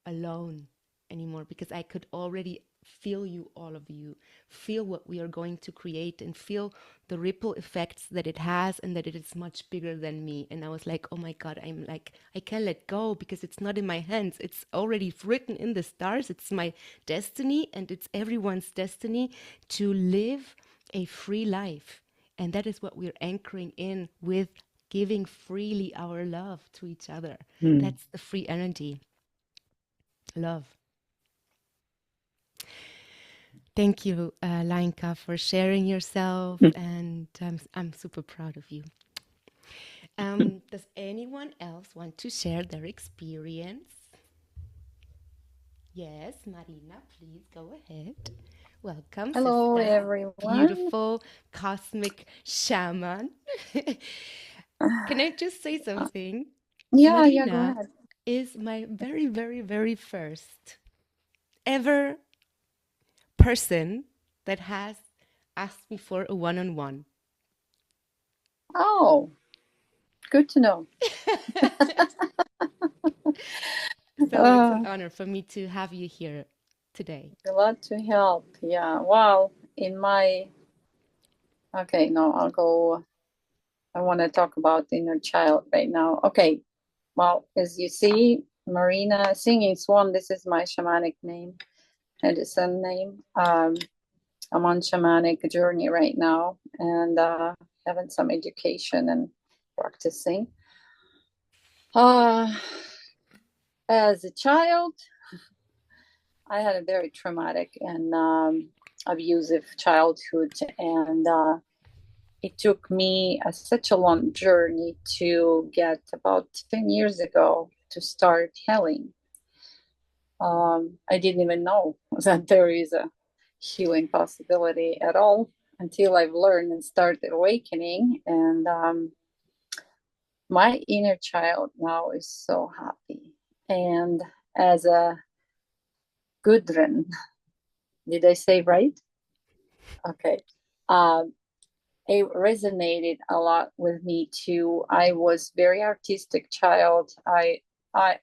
alone anymore, because I could already feel you, all of you, feel what we are going to create and feel the ripple effects that it has, and that it is much bigger than me. And I was like, oh my God, I'm like, I can't let go because it's not in my hands. It's already written in the stars. It's my destiny, and it's everyone's destiny to live a free life. And that is what we're anchoring in with giving freely our love to each other. Mm, That's the free energy. Love. Thank you, Lainka, for sharing yourself, mm, and I'm super proud of you. Does anyone else want to share their experience? Yes, Marina, please go ahead. Welcome, Hello, sister. everyone. Beautiful cosmic shaman. Can I just say something? Yeah, go Marina ahead. is my very, very, very first ever person that has asked me for a one-on-one. Oh, good to know. So it's an honor for me to have you here today. A lot to help. Yeah. Well, in my Okay, no, I'll go. I want to talk about inner child right now. Okay, well, as you see, Marina Singing Swan, this is my shamanic name, medicine name. I'm on shamanic journey right now and having some education and practicing. As a child, I had a very traumatic and abusive childhood, and it took me such a long journey to get about 10 years ago to start healing. I didn't even know that there is a healing possibility at all until I've learned and started awakening. And my inner child now is so happy. And as a Gudrun, did I say right? Okay. It resonated a lot with me too. I was very artistic child. I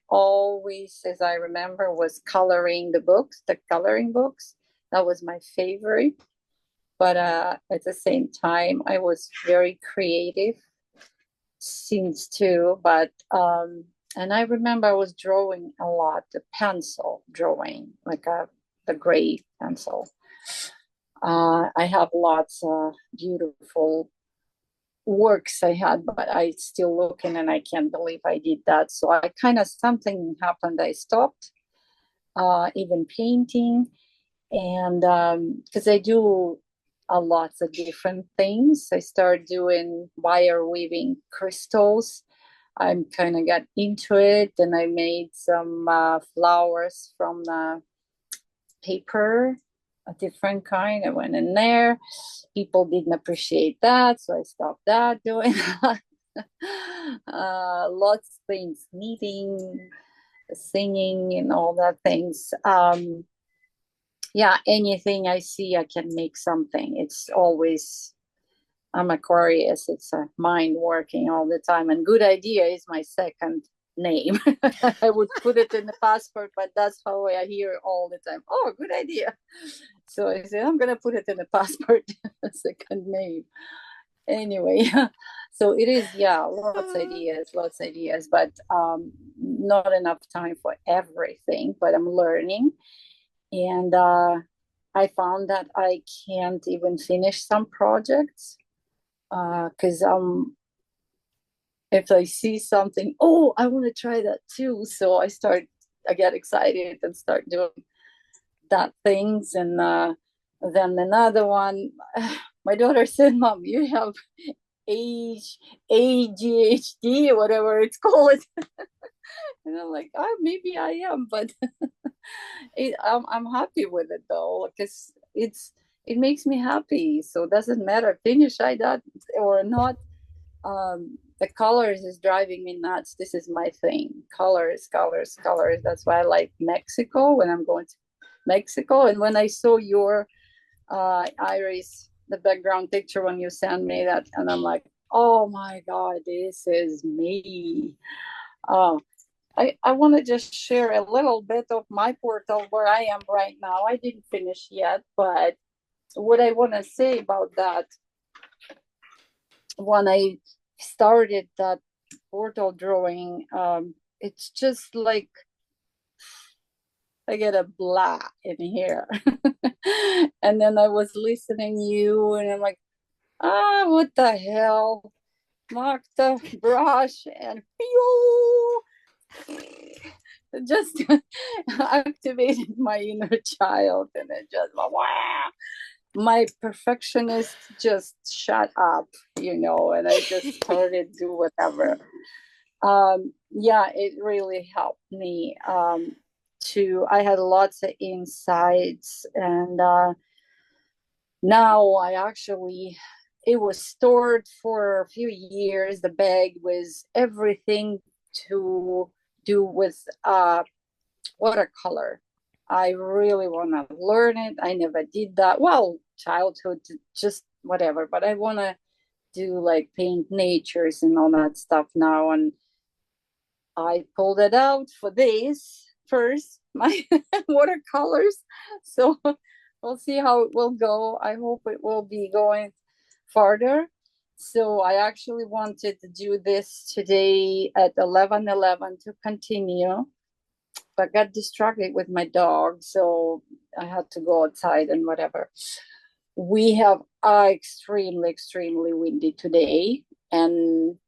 always, as I remember, was coloring the books, the coloring books. That was my favorite. But at the same time, I was very creative since too. But and I remember I was drawing a lot, the pencil drawing, like the gray pencil. I have lots of beautiful works I had, but I still looking and I can't believe I did that. So I kind of, something happened. I stopped even painting, and because I do a lots of different things. I started doing wire weaving crystals. I'm kind of got into it, and I made some flowers from the paper, a different kind. I went in there. People didn't appreciate that, so I stopped that doing lots of things, knitting, singing, and all that things. Yeah, anything I see, I can make something. It's always, I'm Aquarius. It's a mind working all the time. And good idea is my second name. I would put it in the passport, but that's how I hear it all the time. Oh, good idea. So I said, I'm going to put it in the passport, second name. Anyway, so it is, yeah, lots of ideas, but not enough time for everything, but I'm learning. And I found that I can't even finish some projects because if I see something, oh, I want to try that too. So I get excited and start doing that things. And then another one, my daughter said, Mom, you have ADHD or whatever it's called. And I'm like, oh, maybe I am, but I'm happy with it though, because it makes me happy. So it doesn't matter, finish I that or not. The colors is driving me nuts. This is my thing. Colors, colors, colors. That's why I like Mexico when I'm going to Mexico. And when I saw your Iris, the background picture when you sent me that, and I'm like, oh my God, this is me. I want to just share a little bit of my portal where I am right now. I didn't finish yet, but what I want to say about that, when I started that portal drawing, it's just like I get a blah in here. And then I was listening to you and I'm like, what the hell? Mark the brush and pew! Just activated my inner child, and it just wow. My perfectionist just shut up, and I just started do whatever. Yeah, it really helped me I had lots of insights, and now it was stored for a few years. The bag was everything to do with watercolor. I really want to learn it. I never did that. Well, childhood, just whatever, but I want to do like paint natures and all that stuff now. And I pulled it out for this first, my watercolors. So we'll see how it will go. I hope it will be going farther. So I actually wanted to do this today at 11:11 to continue, but got distracted with my dog, so I had to go outside and whatever. We have extremely windy today, and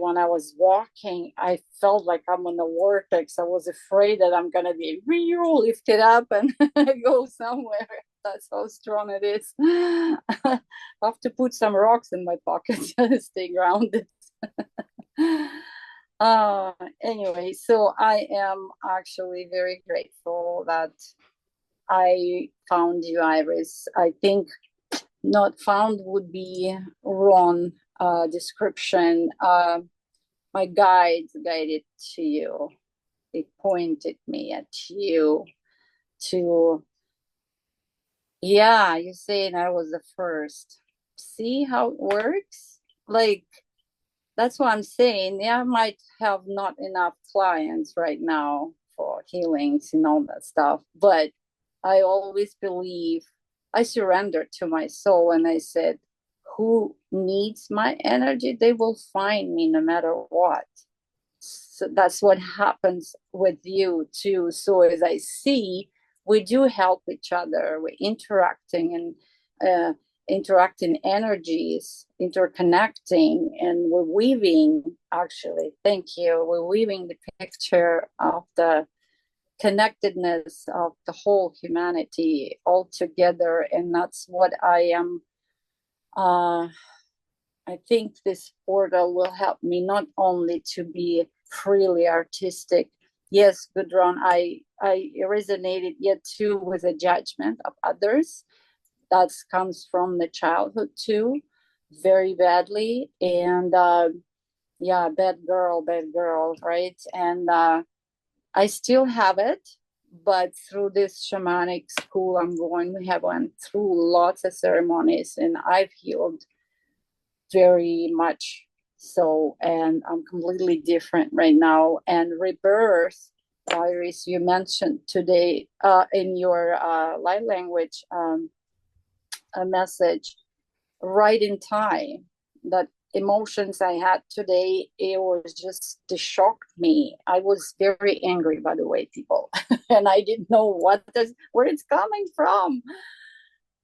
when I was walking, I felt like I'm on a vortex. I was afraid that I'm gonna be real lifted up and go somewhere. That's how strong it is. I have to put some rocks in my pocket to stay grounded. Anyway, so I am actually very grateful that I found you, Iris. I think not found would be wrong description. My guides guided to you. They pointed me at you to, yeah, you saying I was the first. See how it works? Like, that's what I'm saying. Yeah, I might have not enough clients right now for healings and all that stuff, but I always believe I surrendered to my soul and I said, who needs my energy? They will find me no matter what. So that's what happens with you too. So as I see, we do help each other. We're interacting and interacting energies, interconnecting, and we're weaving, actually, thank you, we're weaving the picture of the connectedness of the whole humanity all together. And that's what I am. I think this portal will help me not only to be freely artistic. Yes, Gudrun, I resonated yet too with the judgment of others. That comes from the childhood too, very badly. And yeah, bad girl, right? And I still have it, but through this shamanic school I'm going, we have went through lots of ceremonies and I've healed very much so, and I'm completely different right now. And rebirth, Iris, you mentioned today in your light language a message, right in time, that emotions I had today, it was just, it shocked me. I was very angry, by the way, people, and I didn't know where it's coming from.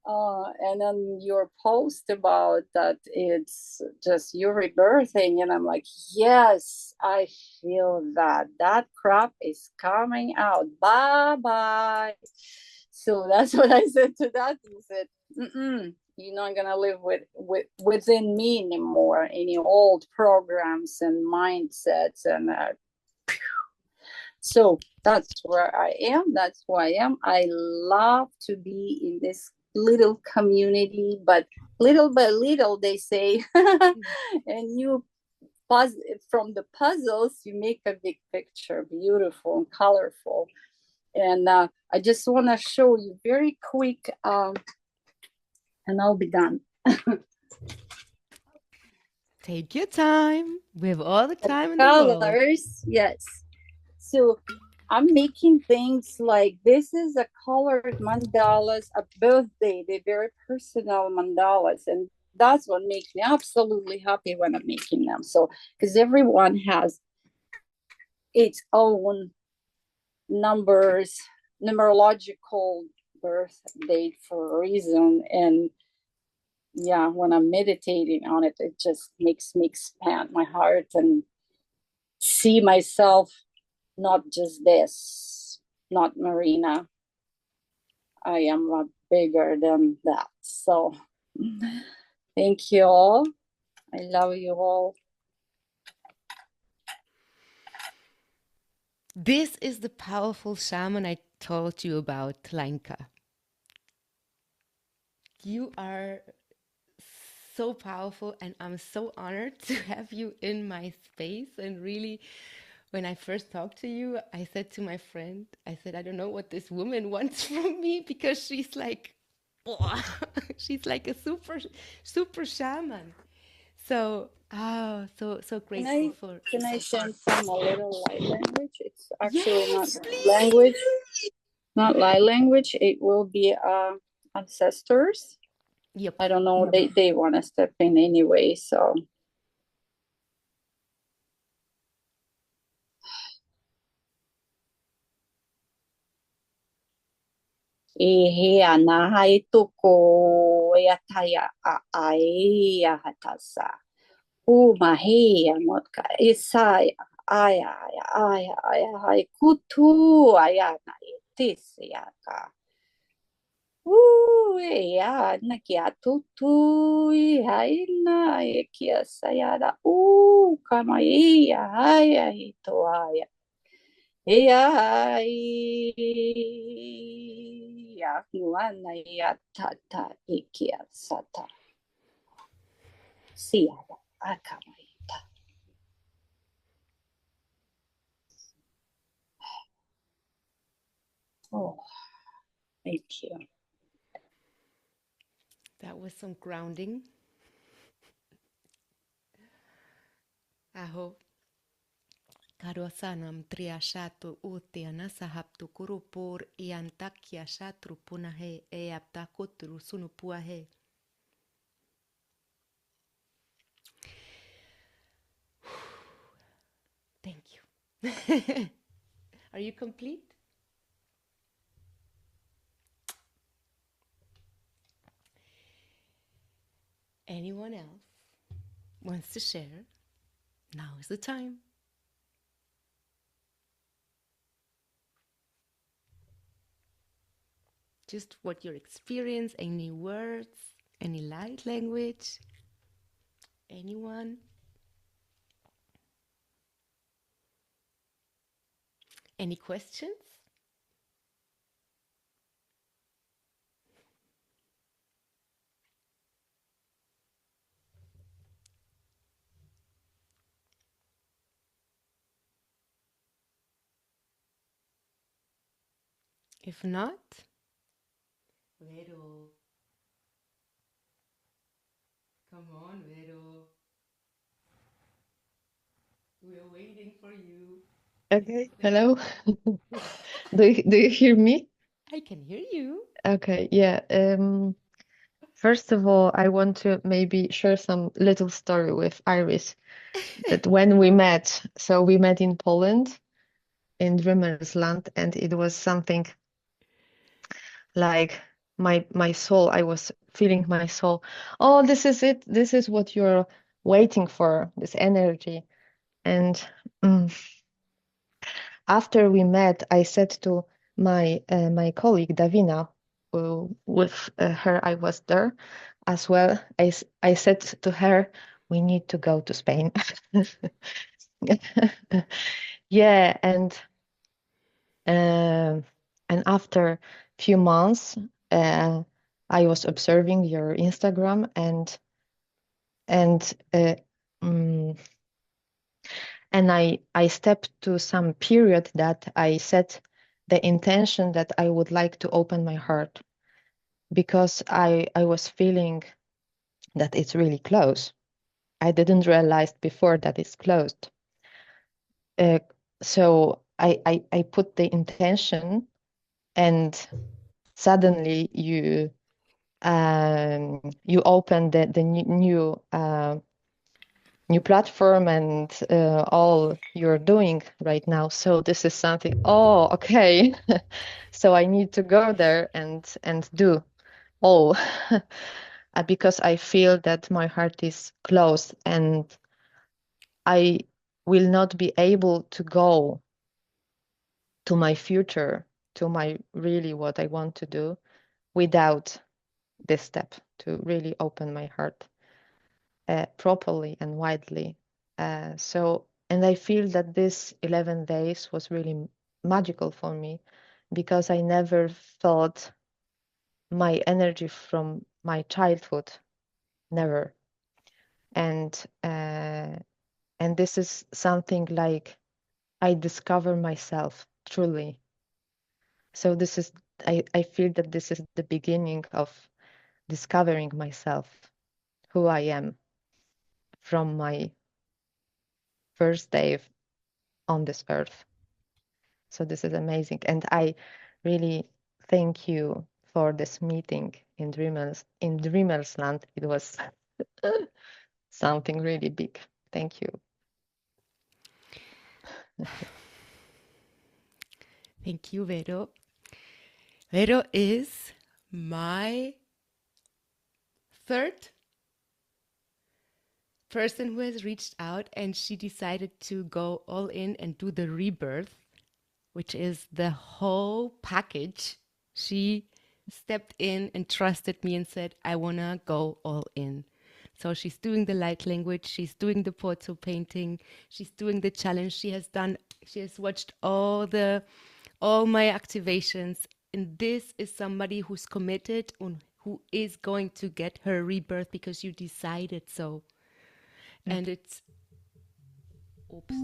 And then your post about that, it's just you rebirthing, and I'm like, yes, I feel that crap is coming out. Bye. So that's what I said to that. He said, you're not gonna live within me anymore, any old programs and mindsets. And so that's where I am. That's who I am. I love to be in this little community, but little by little, they say, and you from the puzzles, you make a big picture, beautiful and colorful. And I just want to show you very quick, and I'll be done. Take your time. We have all the time in the world. Colors, yes. So I'm making things like, this is a colored mandalas, a birthday. They're very personal mandalas. And that's what makes me absolutely happy when I'm making them. So, because everyone has its own numbers, numerological birth date for a reason. And yeah, when I'm meditating on it, it just makes me expand my heart and see myself, not just this, not Marina. I am a lot bigger than that. So thank you all. I love you all. This is the powerful shaman I told you about, Lenka. You are so powerful, and I'm so honored to have you in my space. And really, when I first talked to you, I said to my friend, I said, I don't know what this woman wants from me, because she's like, she's like a super shaman. So, so grateful Can I send from a little light language? It's actually Yes, not please. language, not light language. It will be ancestors. Yep. I don't know, they want to step in anyway, so. Ihe ana hai tuko e ataya a ai a hatasa. Mahi motka isaya aya aya aya aya hai kutu aya na itisi ka. Ya na kia tutu I hai na e kia sayara. Kama ia aya hito aya. Ia ai ya nuana ia tata ikia sata. Siada akamaita. Oh, thank you. That was some grounding. Aho. Karosanam triashatu utiana sahaptu kurupur iantakia shatru punahe eaptakutru sunupuahe. Thank you. Are you complete? Anyone else wants to share? Now is the time. Just what your experience, any words, any light language, anyone? Any questions? If not, Vero. Come on, Vero. We're waiting for you. Okay, hello. Do you hear me? I can hear you. Okay, yeah. First of all, I want to maybe share some little story with Iris that when we met, so we met in Poland, in Dreamer's Land, and it was something like my soul, I was feeling my soul. Oh, this is it. This is what you're waiting for, this energy. And after we met, I said to my colleague Davina, with her I was there as well. I said to her, we need to go to Spain. Yeah, and after few months, I was observing your Instagram and mm, and I stepped to some period that I set the intention that I would like to open my heart because I was feeling that it's really close. I didn't realize before that it's closed. So I put the intention, and suddenly you open the new platform and all you're doing right now. So this is something. Oh, okay. So I need to go there and do all because I feel that my heart is closed and I will not be able to go to my future, to my really what I want to do without this step to really open my heart properly and widely. And I feel that this 11 days was really magical for me because I never felt my energy from my childhood, never. And this is something like I discover myself truly. So this is I feel that this is the beginning of discovering myself, who I am from my first day on this earth. So this is amazing. And I really thank you for this meeting in Dreamersland. It was something really big. Thank you. Thank you, Vero. Vero is my third person who has reached out, and she decided to go all in and do the rebirth, which is the whole package. She stepped in and trusted me and said, I want to go all in. So she's doing the light language, she's doing the portal painting, she's doing the challenge. She has watched all my activations. And this is somebody who's committed and who is going to get her rebirth because you decided so. And it's, oops.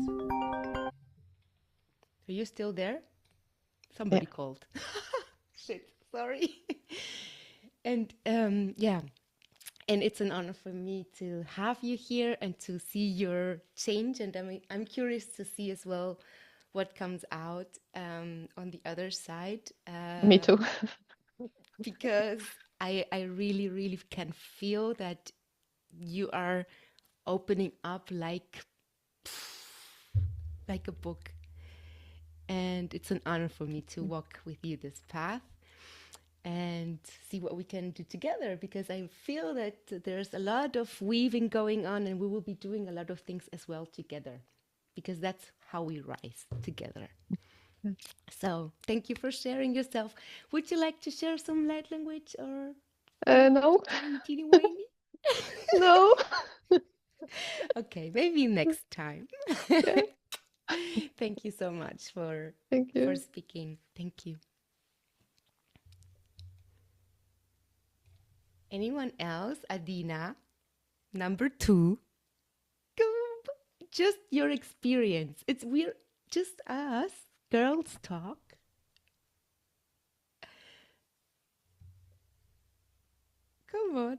Are you still there? Somebody called. Shit, sorry. And yeah, and it's an honor for me to have you here and to see your change. And I'm curious to see as well what comes out on the other side. Me too. Because I really, really can feel that you are opening up like a book. And it's an honor for me to walk with you this path and see what we can do together, because I feel that there's a lot of weaving going on, and we will be doing a lot of things as well together, because that's how we rise together. So thank you for sharing yourself. Would you like to share some light language or No. teeny whiny? No. Okay, maybe next time. Yeah. Thank you so much for Thank you. speaking. Thank you. Anyone else? Adina, number 2. Just your experience. We're just us, girls talk. Come on.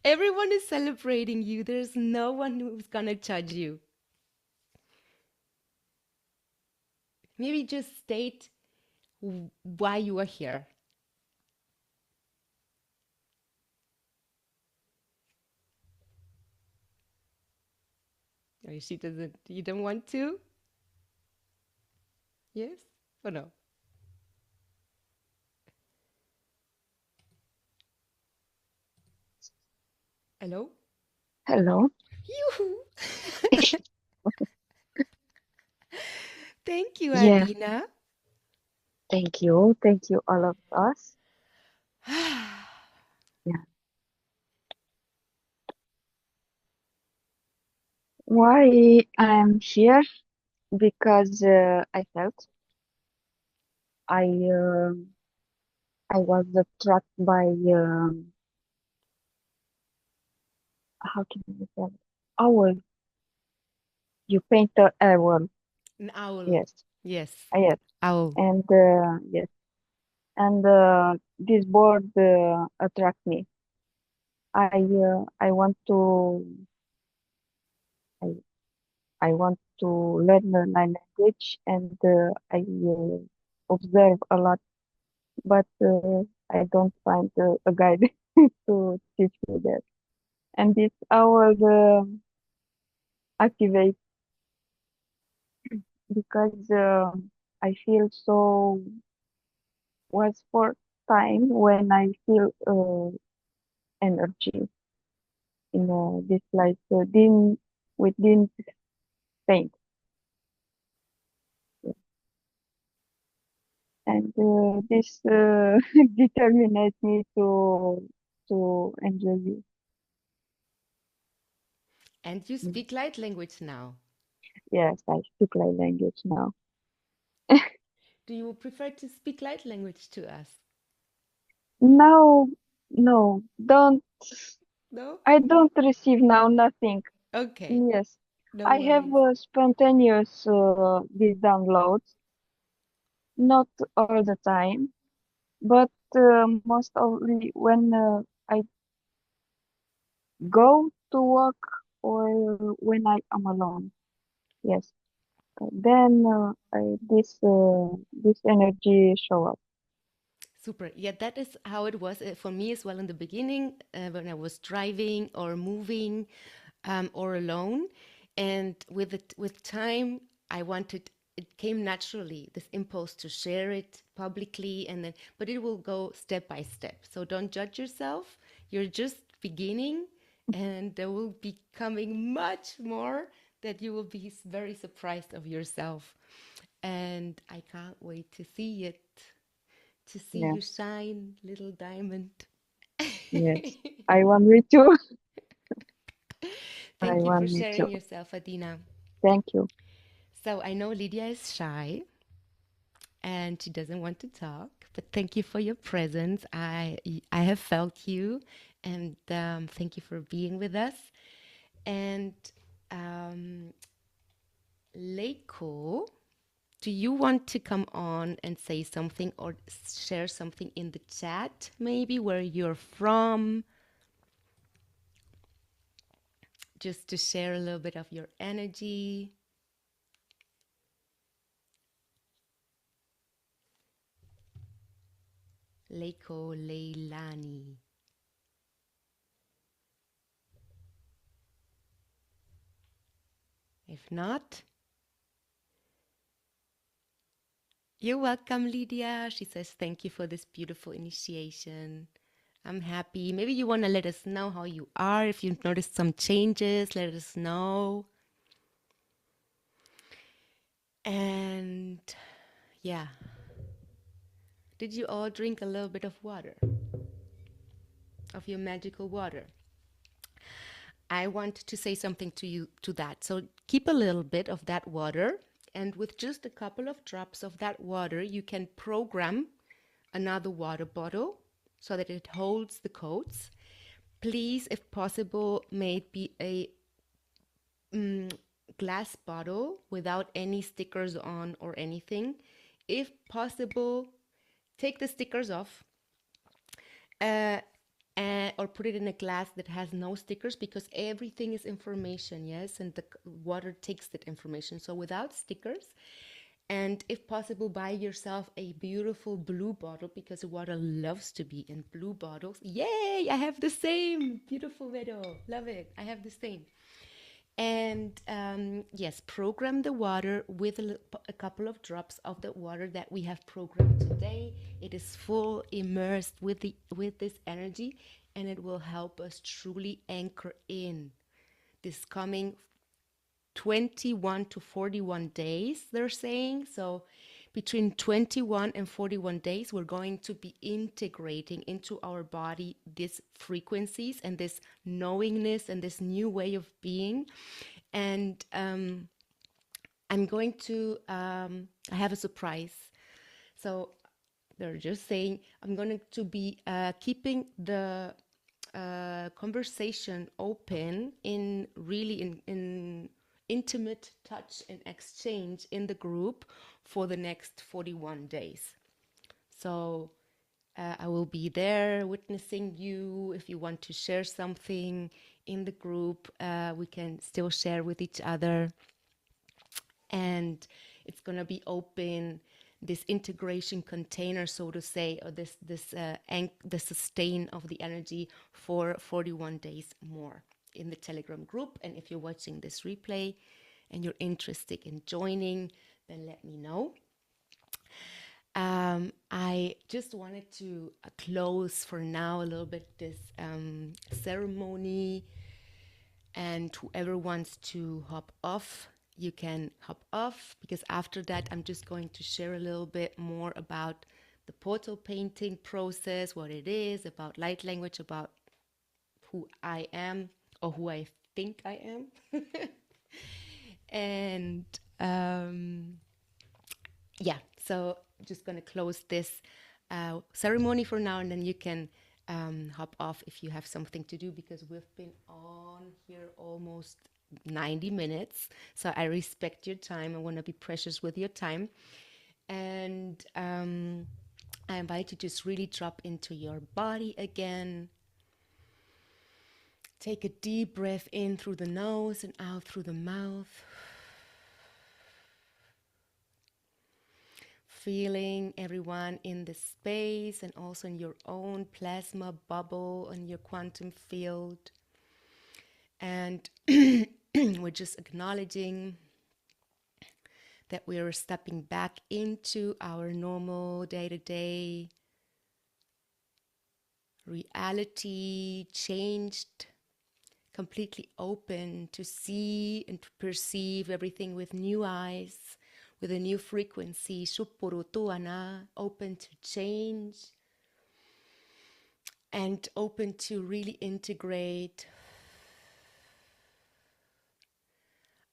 Everyone is celebrating you. There's no one who's gonna judge you. Maybe just state why you are here. Or she doesn't. You don't want to? Yes or no? Hello? Hello. Yoo-hoo. Thank you, Yeah, Adina. thank you. Thank you, all of us. Yeah. Why I'm here? Because I felt I I was attracted by how can I say it? Owl. You paint the owl. An owl. Yes. Yes. Yes. Owl. And yes. And this board attract me. I want to I I want to learn my language, and I observe a lot, but I don't find a guide to teach me that. And this hour activate because I feel so was for time when I feel energy in this like dim within paint, and this determines me to enjoy it. And you speak light language now. Yes, I speak light language now. Do you prefer to speak light language to us? No, no, don't. No? I don't receive now nothing. Okay. Yes, No I have worries. spontaneous these downloads, not all the time, but most only when I go to work or when I am alone. Yes, then this energy show up. Super. Yeah, that is how it was for me as well in the beginning when I was driving or moving or alone. And with time, I wanted, it came naturally, this impulse to share it publicly, and then, but it will go step by step. So don't judge yourself. You're just beginning, and there will be coming much more that you will be very surprised of yourself. And I can't wait to see it, to see Yeah, you shine, little diamond. yes. I want me too. I Thank you for want me too. sharing yourself, Adina. Thank you. So I know Lydia is shy and she doesn't want to talk, but thank you for your presence. I have felt you, and thank you for being with us. And um, Leiko, do you want to come on and say something or share something in the chat, maybe where you're from, just to share a little bit of your energy? Leiko Leilani. If not, you're welcome, Lydia. She says, thank you for this beautiful initiation. I'm happy. Maybe you want to let us know how you are. If you've noticed some changes, let us know. And yeah, did you all drink a little bit of water, of your magical water? I want to say something to you to that. So keep a little bit of that water, and with just a couple of drops of that water, you can program another water bottle so that it holds the codes. Please, if possible, may it be a glass bottle without any stickers on or anything. If possible, take the stickers off, uh, or put it in a glass that has no stickers, because everything is information, yes, and the water takes that information. So without stickers, and if possible, buy yourself a beautiful blue bottle, because water loves to be in blue bottles. Yay! I have the same beautiful Vero. Love it. I have the same. And yes, program the water with a couple of drops of the water that we have programmed today. It is full immersed with this energy, and it will help us truly anchor in this coming 21 to 41 days, they're saying. So between 21 and 41 days, we're going to be integrating into our body these frequencies and this knowingness and this new way of being. And I'm going to, I have a surprise. So they're just saying, I'm going to be keeping the conversation open in really in intimate touch and exchange in the group for the next 41 days. So I will be there witnessing you. If you want to share something in the group, we can still share with each other. And it's going to be open, this integration container, so to say, or the sustain of the energy for 41 days more in the Telegram group. And if you're watching this replay and you're interested in joining, then let me know. I just wanted to close for now a little bit this ceremony, and whoever wants to hop off, you can hop off, because after that I'm just going to share a little bit more about the portal painting process, what it is, about light language, about who I am, or who I think I am. And yeah, so just gonna close this ceremony for now, and then you can hop off if you have something to do, because we've been on here almost 90 minutes. So I respect your time. I want to be precious with your time. And I invite you to just really drop into your body again. Take a deep breath in through the nose and out through the mouth. feeling everyone in the space and also in your own plasma bubble and your quantum field. And we're just acknowledging that we're stepping back into our normal day-to-day reality, changed, completely open to see and to perceive everything with new eyes, with a new frequency, Shupurutuana, open to change and open to really integrate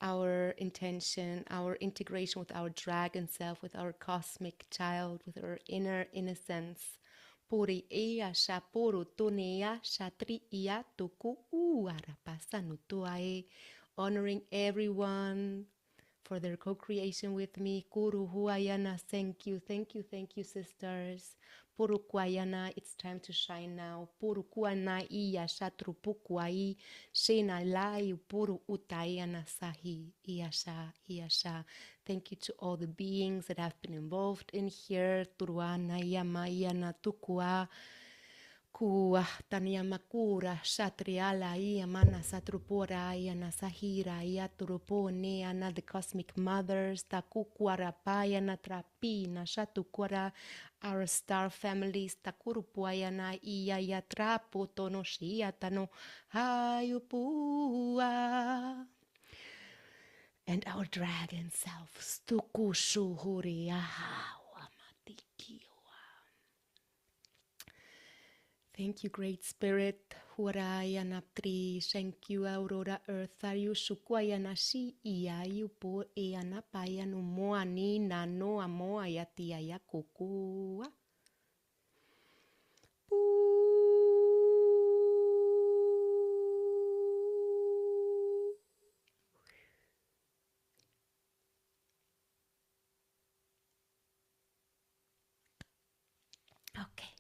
our intention, our integration with our dragon self, with our cosmic child, with our inner innocence. Puri ea sha puru tunea shatri ia tuku uarapasa nutuae. Honoring everyone for their co-creation with me. Kuru huayana, thank you, thank you, thank you, sisters. Puru kuayana, it's time to shine now. Puru kuana iya shatru pukuai, shena lai puru utayana sahi, iyasha, iyasha. Thank you to all the beings that have been involved in here. Turuana yama yana tukua. Kua tania makura shatriala ia mana satrupora ia nasahira ia turupone ana the cosmic mothers takukwara paya na trapi na shatukwara our star families takurupuayana ia ia trapo tono shia tano hayupua and our dragon self stukushuhuria wamatikio. Thank you, Great Spirit. Huraya naptri. Thank you, Aurora Earth. Are you shukwaya nashi iya you po eana paya no moani nano amo ayati ayakukua. Okay.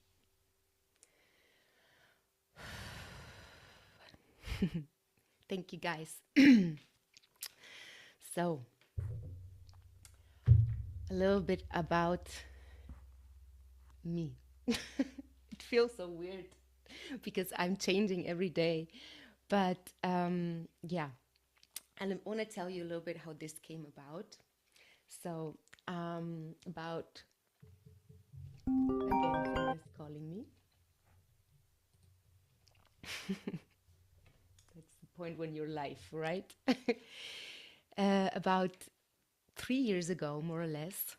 Thank you, guys. So, a little bit about me. It feels so weird because I'm changing every day. But yeah, and I want to tell you a little bit how this came about. So, about, again, Fleur is calling me. That's the point when you're live, right? About 3 years ago, more or less,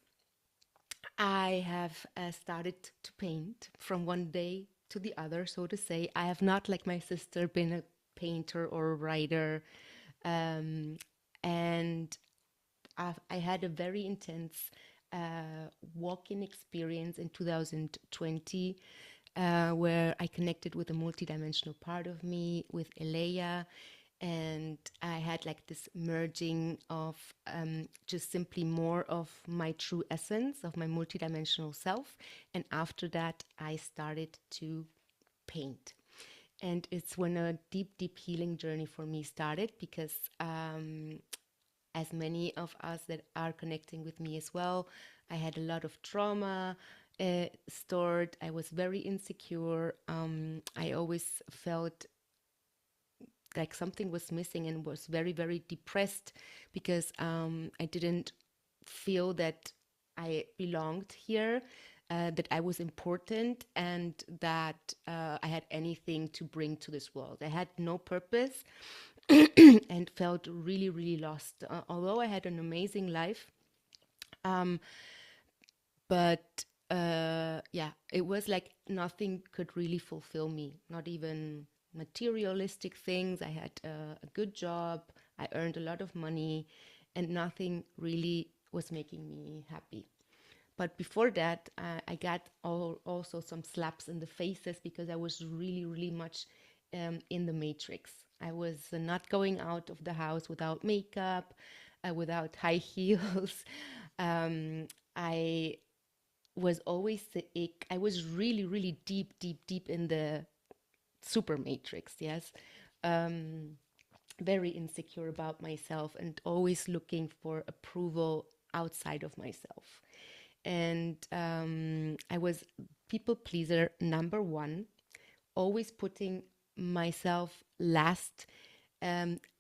I have started to paint from one day to the other, so to say. I have not, like my sister, been a painter or a writer. And I had a very intense walk-in experience in 2020 where I connected with a multidimensional part of me, with Eleia, and I had like this merging of just simply more of my true essence, of my multidimensional self. And after that, I started to paint. And it's when a deep, deep healing journey for me started, because as many of us that are connecting with me as well, I had a lot of trauma stored. I was very insecure. I always felt like something was missing and was very, very depressed because I didn't feel that I belonged here, that I was important, and that I had anything to bring to this world. I had no purpose and felt really, really lost. Although I had an amazing life, but yeah, it was like nothing could really fulfill me, not even materialistic things. I had a good job, I earned a lot of money, and nothing really was making me happy. But before that, I got also some slaps in the faces because I was really, really much in the matrix. I was not going out of the house without makeup, without high heels. I was always sick. I was really, really deep, deep, deep in the super matrix, yes. Very insecure about myself and always looking for approval outside of myself. and I was people pleaser number one, always putting myself last,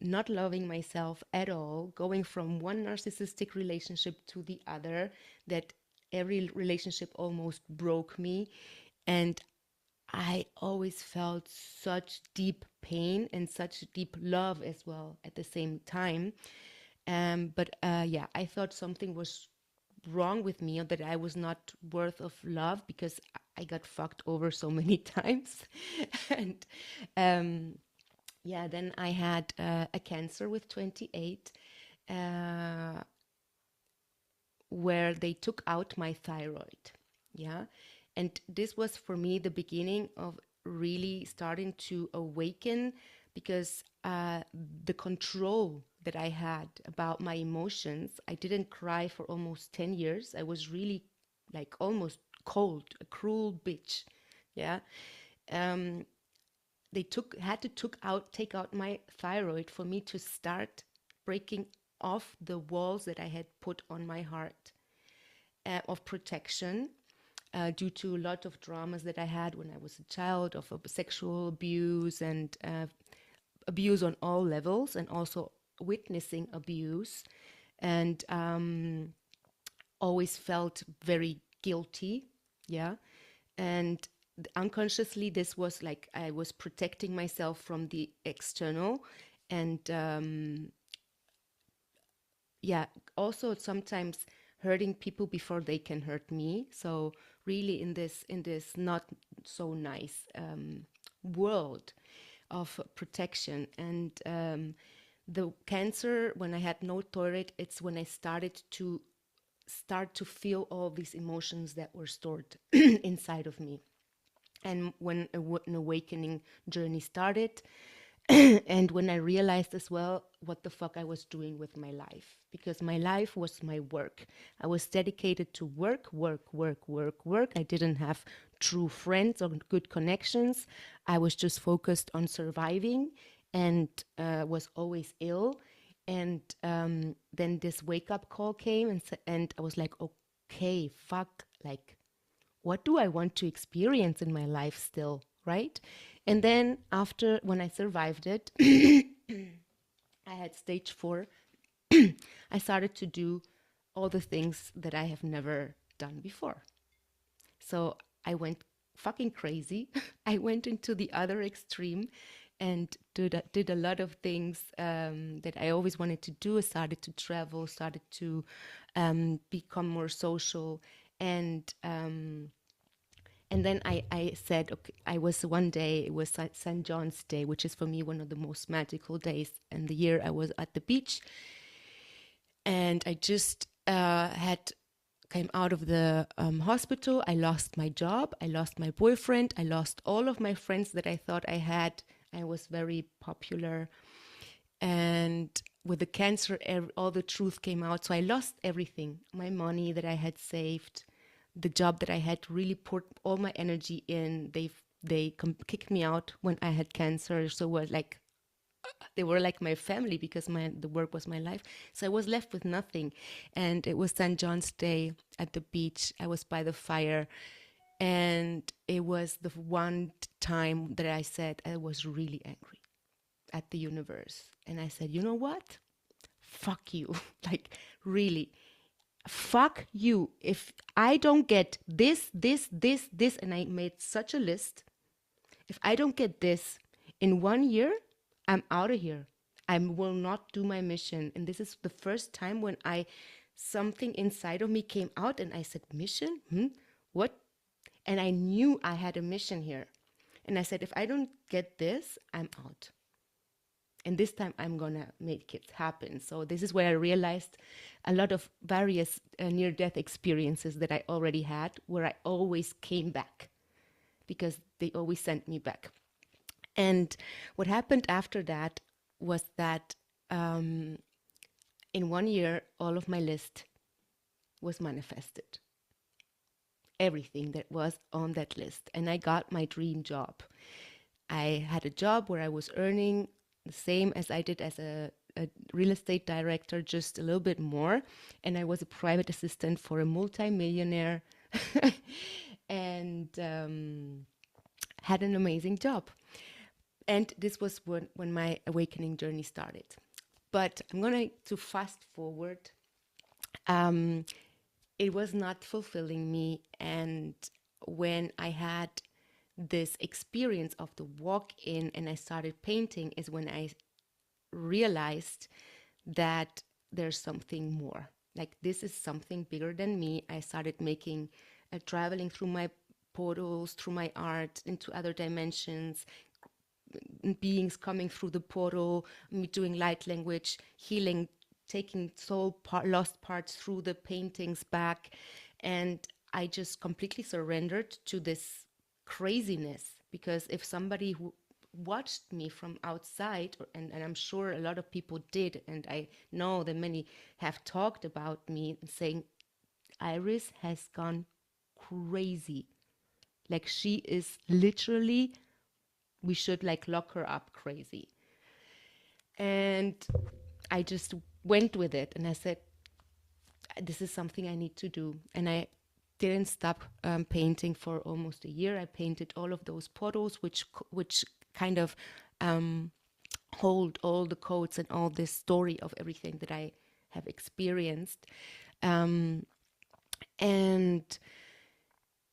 not loving myself at all, going from one narcissistic relationship to the other, that every relationship almost broke me. And I always felt such deep pain and such deep love as well at the same time. But yeah, I thought something was wrong with me, or that I was not worth of love because I got fucked over so many times. And yeah, then I had a cancer with 28, uh, where they took out my thyroid. Yeah. And this was for me the beginning of really starting to awaken, because the control that I had about my emotions, I didn't cry for almost 10 years. I was really like almost cold, a cruel bitch. Yeah. They had to take out my thyroid for me to start breaking off the walls that I had put on my heart, of protection, due to a lot of dramas that I had when I was a child, of sexual abuse and abuse on all levels, and also witnessing abuse, and always felt very guilty. Yeah. And unconsciously, this was like I was protecting myself from the external. And yeah, also sometimes hurting people before they can hurt me. So really in this not so nice world of protection. And the cancer, when I had no thyroid, it's when I started to feel all these emotions that were stored inside of me. And when an awakening journey started, and when I realized as well what the fuck I was doing with my life, because my life was my work. I was dedicated to work, work, work, work, work. I didn't have true friends or good connections. I was just focused on surviving, and was always ill. And then this wake up call came, and I was like, okay, fuck, like, what do I want to experience in my life still, right? And then after, when I survived it, I had stage 4. I started to do all the things that I have never done before. So I went fucking crazy. I went into the other extreme and did a lot of things that I always wanted to do. I started to travel, started to become more social, and then I said, okay, I was one day, it was St. John's Day, which is for me one of the most magical days in the year. I was at the beach, and I just came out of the hospital. I lost my job. I lost my boyfriend. I lost all of my friends that I thought I had. I was very popular. And with the cancer, all the truth came out. So I lost everything, my money that I had saved, the job that I had really put all my energy in. They kicked me out when I had cancer. So they were like my family, because the work was my life. So I was left with nothing. And it was St. John's Day at the beach. I was by the fire. And it was the one time that I said I was really angry at the universe. And I said, you know what? Fuck you. Like, really. Fuck you. If I don't get this, and I made such a list. If I don't get this in 1 year, I'm out of here. I will not do my mission. And this is the first time when something inside of me came out, and I said, mission? What? And I knew I had a mission here. And I said, if I don't get this, I'm out. And this time I'm gonna make it happen. So this is where I realized a lot of various near-death experiences that I already had, where I always came back, because they always sent me back. And what happened after that was that in 1 year, all of my list was manifested. Everything that was on that list. And I got my dream job. I had a job where I was earning the same as I did as a a real estate director, just a little bit more. And I was a private assistant for a multimillionaire and had an amazing job. And this was when my awakening journey started. But I'm going to fast forward. It was not fulfilling me. And when I had this experience of the walk-in and I started painting is when I realized that there's something more. Like, this is something bigger than me. I started traveling through my portals, through my art, into other dimensions, beings coming through the portal, me doing light language, healing, taking lost parts through the paintings back. And I just completely surrendered to this craziness, because if somebody who watched me from outside, and I'm sure a lot of people did, and I know that many have talked about me saying, Iris has gone crazy. Like, she is literally, we should like lock her up crazy. And I just went with it and I said, this is something I need to do. And I didn't stop painting for almost a year. I painted all of those portals, which kind of hold all the codes and all this story of everything that I have experienced. And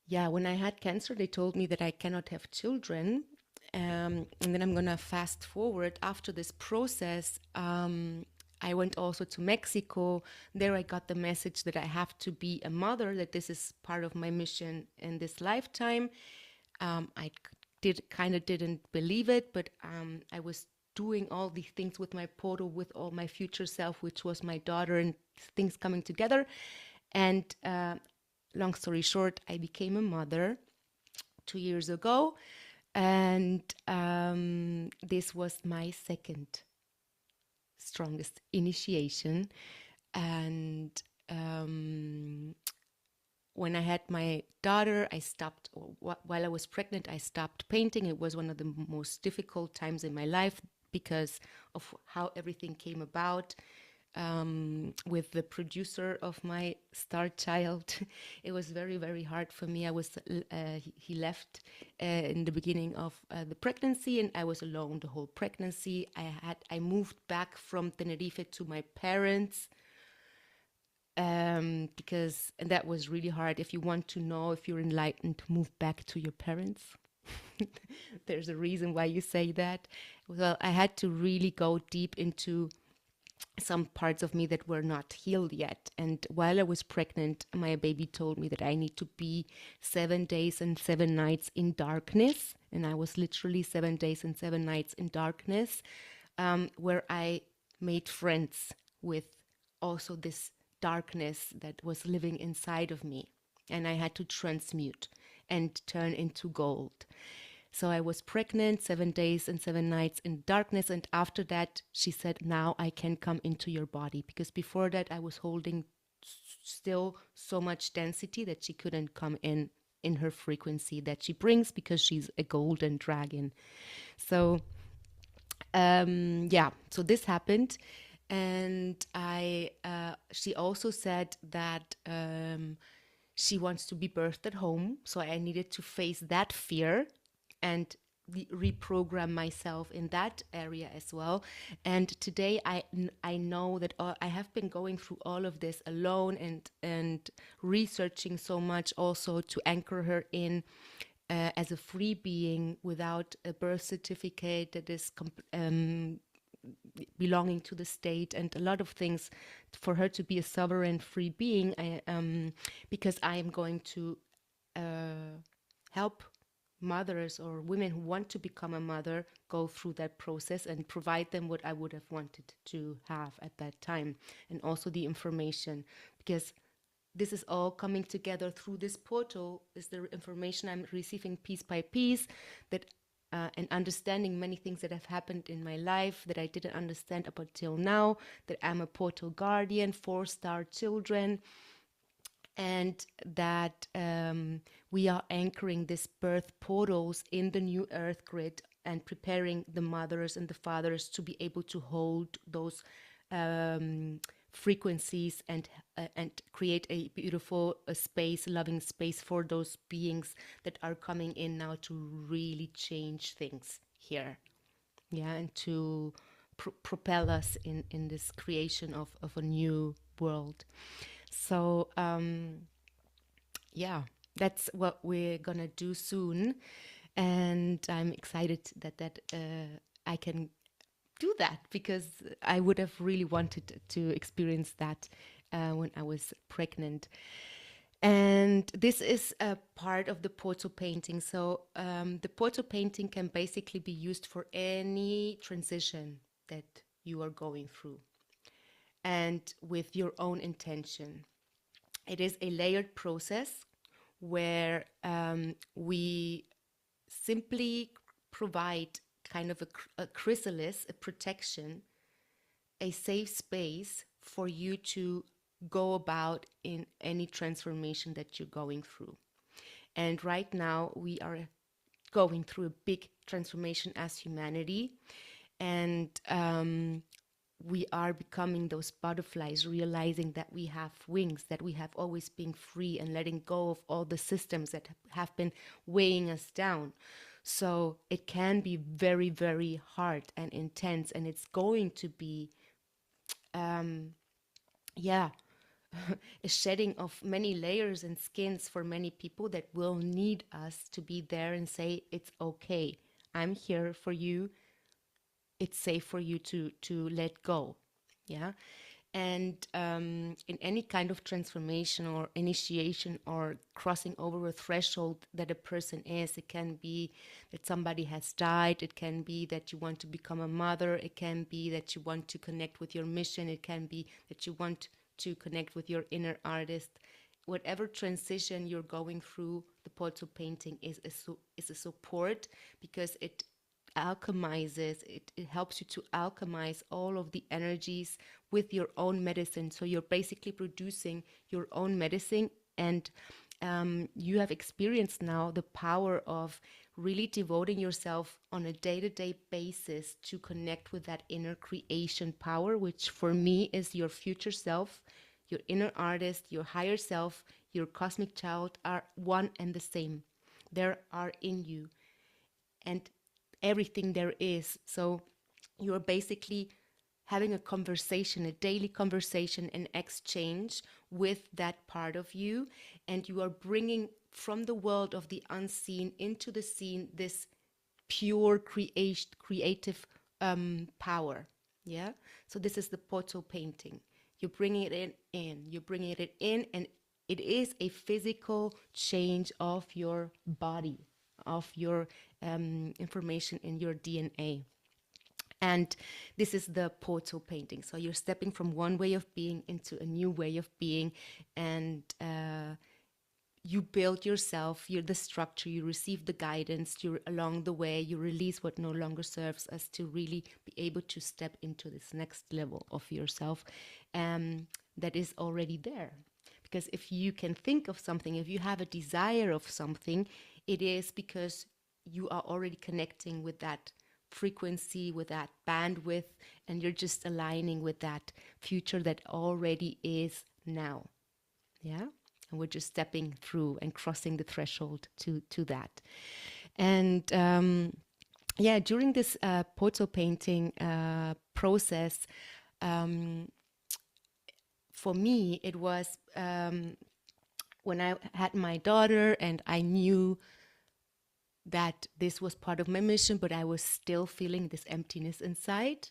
yeah, when I had cancer, they told me that I cannot have children. And then I'm going to fast forward. After this process, I went also to Mexico. There I got the message that I have to be a mother, that this is part of my mission in this lifetime. I didn't believe it, but I was doing all these things with my portal, with all my future self, which was my daughter, and things coming together. And long story short, I became a mother 2 years ago. And this was my second strongest initiation. And when I had my daughter, I stopped, while I was pregnant, I stopped painting. It was one of the most difficult times in my life because of how everything came about. With the producer of my star child, it was very, very hard for me. He left in the beginning of the pregnancy, and I was alone the whole pregnancy. I moved back from Tenerife to my parents, and that was really hard. If you want to know if you're enlightened, move back to your parents. There's a reason why you say that. Well, I had to really go deep into some parts of me that were not healed yet. And while I was pregnant, my baby told me that I need to be 7 days and 7 nights in darkness. And I was literally 7 days and 7 nights in darkness, where I made friends with also this darkness that was living inside of me. And I had to transmute and turn into gold. So I was pregnant, 7 days and 7 nights in darkness. And after that, she said, now I can come into your body. Because before that, I was holding still so much density that she couldn't come in her frequency that she brings, because she's a golden dragon. So, so this happened. And she also said that she wants to be birthed at home. So I needed to face that fear and reprogram myself in that area as well. And today I know that I have been going through all of this alone and researching so much also to anchor her in as a free being without a birth certificate that is belonging to the state, and a lot of things for her to be a sovereign free being, because I am going to help mothers or women who want to become a mother go through that process and provide them what I would have wanted to have at that time, and also the information, because this is all coming together through this portal, is the information I'm receiving piece by piece, that and understanding many things that have happened in my life that I didn't understand up until now, that I'm a portal guardian, 4-star children, and that we are anchoring these birth portals in the new earth grid and preparing the mothers and the fathers to be able to hold those frequencies and create a beautiful space, loving space for those beings that are coming in now to really change things here. Yeah, and to propel us in this creation of a new world. So yeah, that's what we're gonna do soon, and I'm excited that I can do that, because I would have really wanted to experience that when I was pregnant. And this is a part of the portal painting. So the portal painting can basically be used for any transition that you are going through, and with your own intention. It is a layered process where we simply provide kind of a chrysalis, a protection, a safe space for you to go about in any transformation that you're going through. And right now, we are going through a big transformation as humanity. And we are becoming those butterflies, realizing that we have wings, that we have always been free, and letting go of all the systems that have been weighing us down. So it can be very, very hard and intense, and it's going to be, yeah, a shedding of many layers and skins for many people that will need us to be there and say, it's okay, I'm here for you, it's safe for you to let go. Yeah. And in any kind of transformation or initiation or crossing over a threshold that a person is, it can be that somebody has died, it can be that you want to become a mother, it can be that you want to connect with your mission, it can be that you want to connect with your inner artist. Whatever transition you're going through, the portal painting is a support, because it alchemizes, it helps you to alchemize all of the energies with your own medicine. So you're basically producing your own medicine, and you have experienced now the power of really devoting yourself on a day-to-day basis to connect with that inner creation power, which for me is your future self, your inner artist, your higher self, your cosmic child are one and the same. They are in you, and everything there is. So you're basically having a conversation, a daily conversation and exchange with that part of you, and you are bringing from the world of the unseen into the seen this pure creative power. Yeah. So this is the portal painting. You're bringing it in. You're bringing it in, and it is a physical change of your body, of your information in your DNA. And this is the portal painting. So you're stepping from one way of being into a new way of being, and you build yourself, you're the structure, you receive the guidance, you're along the way, you release what no longer serves us to really be able to step into this next level of yourself that is already there. Because if you can think of something, if you have a desire of something, it is because you are already connecting with that frequency, with that bandwidth, and you're just aligning with that future that already is now. Yeah. And we're just stepping through and crossing the threshold to that. And yeah, during this portal painting process, for me, it was when I had my daughter and I knew that this was part of my mission, but I was still feeling this emptiness inside.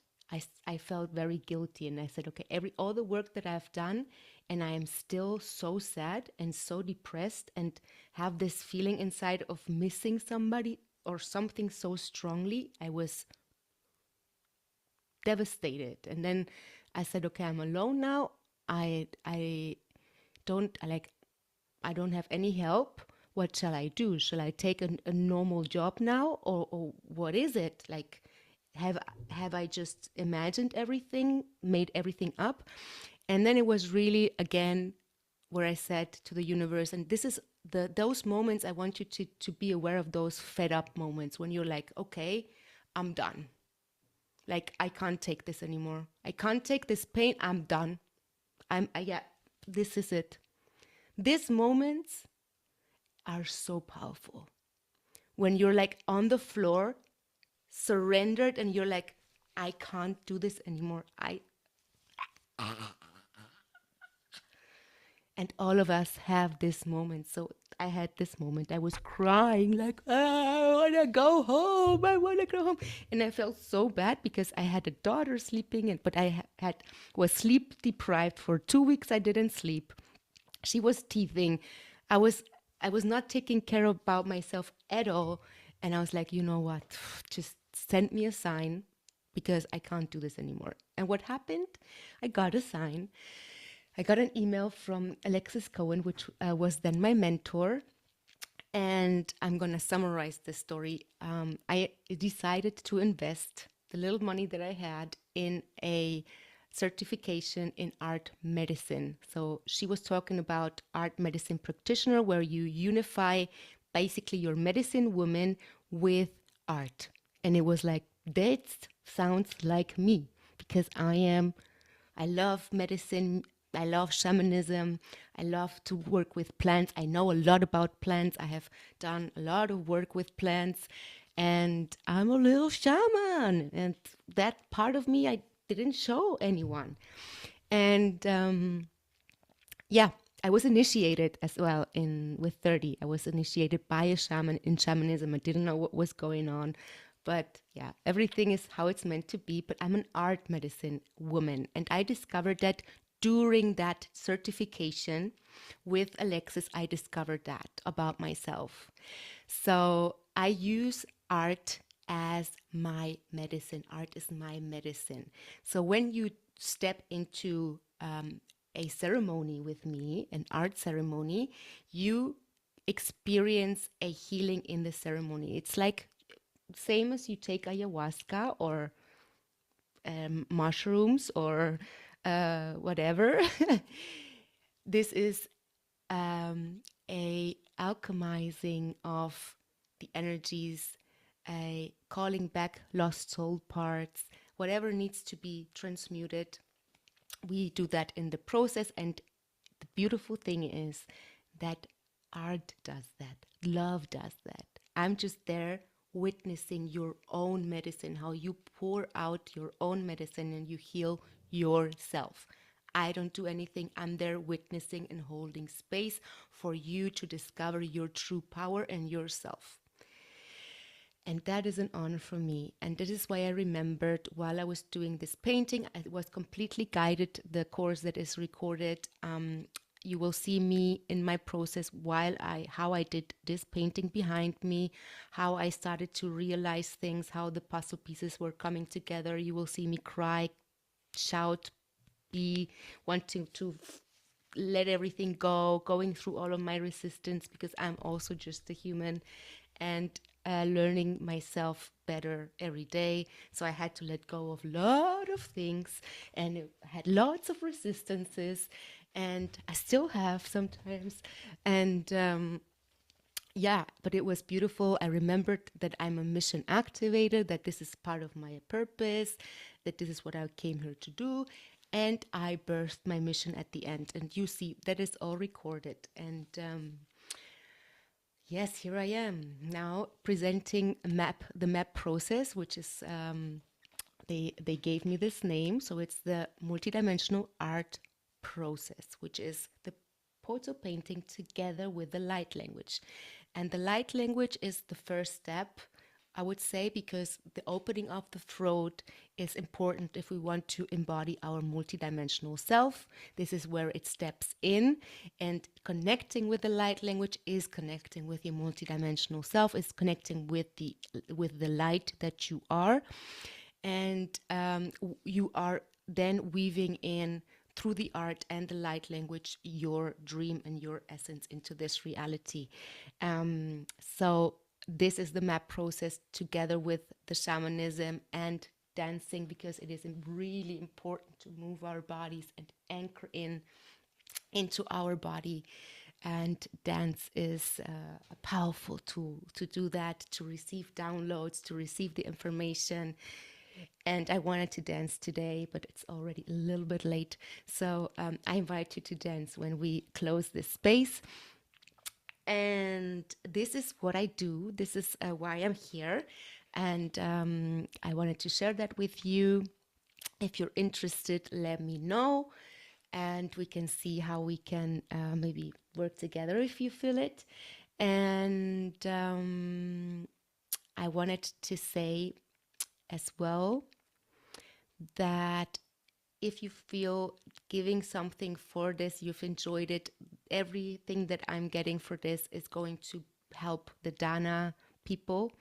I felt very guilty, and I said, okay, all the work that I've done, and I am still so sad and so depressed and have this feeling inside of missing somebody or something so strongly. I was devastated. And then I said, okay, I'm alone now. I don't have any help. What shall I do? Shall I take a normal job now, or what is it? Like, have I just imagined everything, made everything up? And then it was really, again, where I said to the universe, and this is those moments, I want you to be aware of those fed up moments when you're like, okay, I'm done. Like, I can't take this anymore. I can't take this pain. I'm done. Yeah, this is it. These moments are so powerful. When you're like on the floor, surrendered, and you're like, I can't do this anymore. And all of us have this moment. So I had this moment. I was crying like, I want to go home. I want to go home. And I felt so bad because I had a daughter sleeping, but I was sleep deprived for 2 weeks. I didn't sleep. She was teething. I was not taking care about myself at all. And I was like, you know what? Just send me a sign because I can't do this anymore. And what happened? I got a sign. I got an email from Alexis Cohen, which was then my mentor. And I'm going to summarize this story. I decided to invest the little money that I had in a certification in art medicine. So she was talking about art medicine practitioner, where you unify basically your medicine woman with art. And it was like, that sounds like me, because I love medicine. I love shamanism. I love to work with plants. I know a lot about plants. I have done a lot of work with plants, and I'm a little shaman. And that part of me, I didn't show anyone. And yeah, I was initiated as well with 30. I was initiated by a shaman in shamanism. I didn't know what was going on. But yeah, everything is how it's meant to be. But I'm an art medicine woman. And I discovered that during that certification with Alexis, I discovered that about myself. So I use art as my medicine. Art is my medicine. So when you step into a ceremony with me, an art ceremony, you experience a healing in the ceremony. It's like same as you take ayahuasca or mushrooms or whatever. This is a alchemizing of the energies, a calling back lost soul parts, whatever needs to be transmuted. We do that in the process, and the beautiful thing is that art does that, love does that. I'm just there witnessing your own medicine, how you pour out your own medicine and you heal yourself. I don't do anything. I'm there witnessing and holding space for you to discover your true power and yourself. And that is an honor for me. And this is why I remembered while I was doing this painting, I was completely guided, the course that is recorded. You will see me in my process how I did this painting behind me, how I started to realize things, how the puzzle pieces were coming together. You will see me cry, shout, be wanting to let everything go, going through all of my resistance, because I'm also just a human, and learning myself better every day. So I had to let go of a lot of things, and it had lots of resistances, and I still have sometimes. And yeah, but it was beautiful. I remembered that I'm a mission activator, that this is part of my purpose, that this is what I came here to do. And I birthed my mission at the end. And you see, that is all recorded. And yes, here I am now presenting the map process, which is, they gave me this name. So it's the multidimensional art process, which is the photo painting together with the light language. And the light language is the first step, I would say, because the opening of the throat is important if we want to embody our multidimensional self. This is where it steps in, and connecting with the light language is connecting with your multidimensional self, is connecting with the light that you are. And you are then weaving in through the art and the light language your dream and your essence into this reality. So this is the map process together with the shamanism and dancing, because it is really important to move our bodies and anchor into our body. And dance is a powerful tool to do that, to receive downloads, to receive the information. And I wanted to dance today, but it's already a little bit late. So I invite you to dance when we close this space. And this is what I do. This is why I'm here. And I wanted to share that with you. If you're interested, let me know. And we can see how we can maybe work together if you feel it. And I wanted to say as well that if you feel giving something for this, you've enjoyed it, everything that I'm getting for this is going to help the Dana people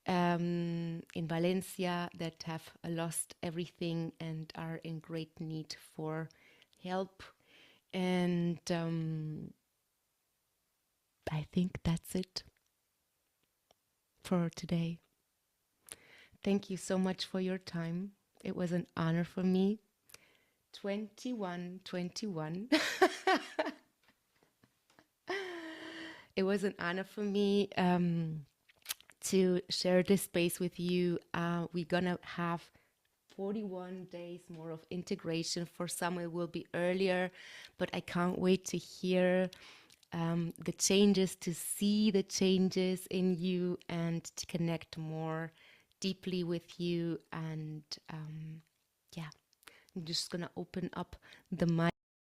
in Valencia that have lost everything and are in great need for help. And I think that's it for today. Thank you so much for your time. It was an honor for me. 2121. It was an honor for me to share this space with you. We're gonna have 41 days more of integration. For some it will be earlier, but I can't wait to hear the changes, to see the changes in you and to connect more deeply with you. And yeah, I'm just gonna open up the mic.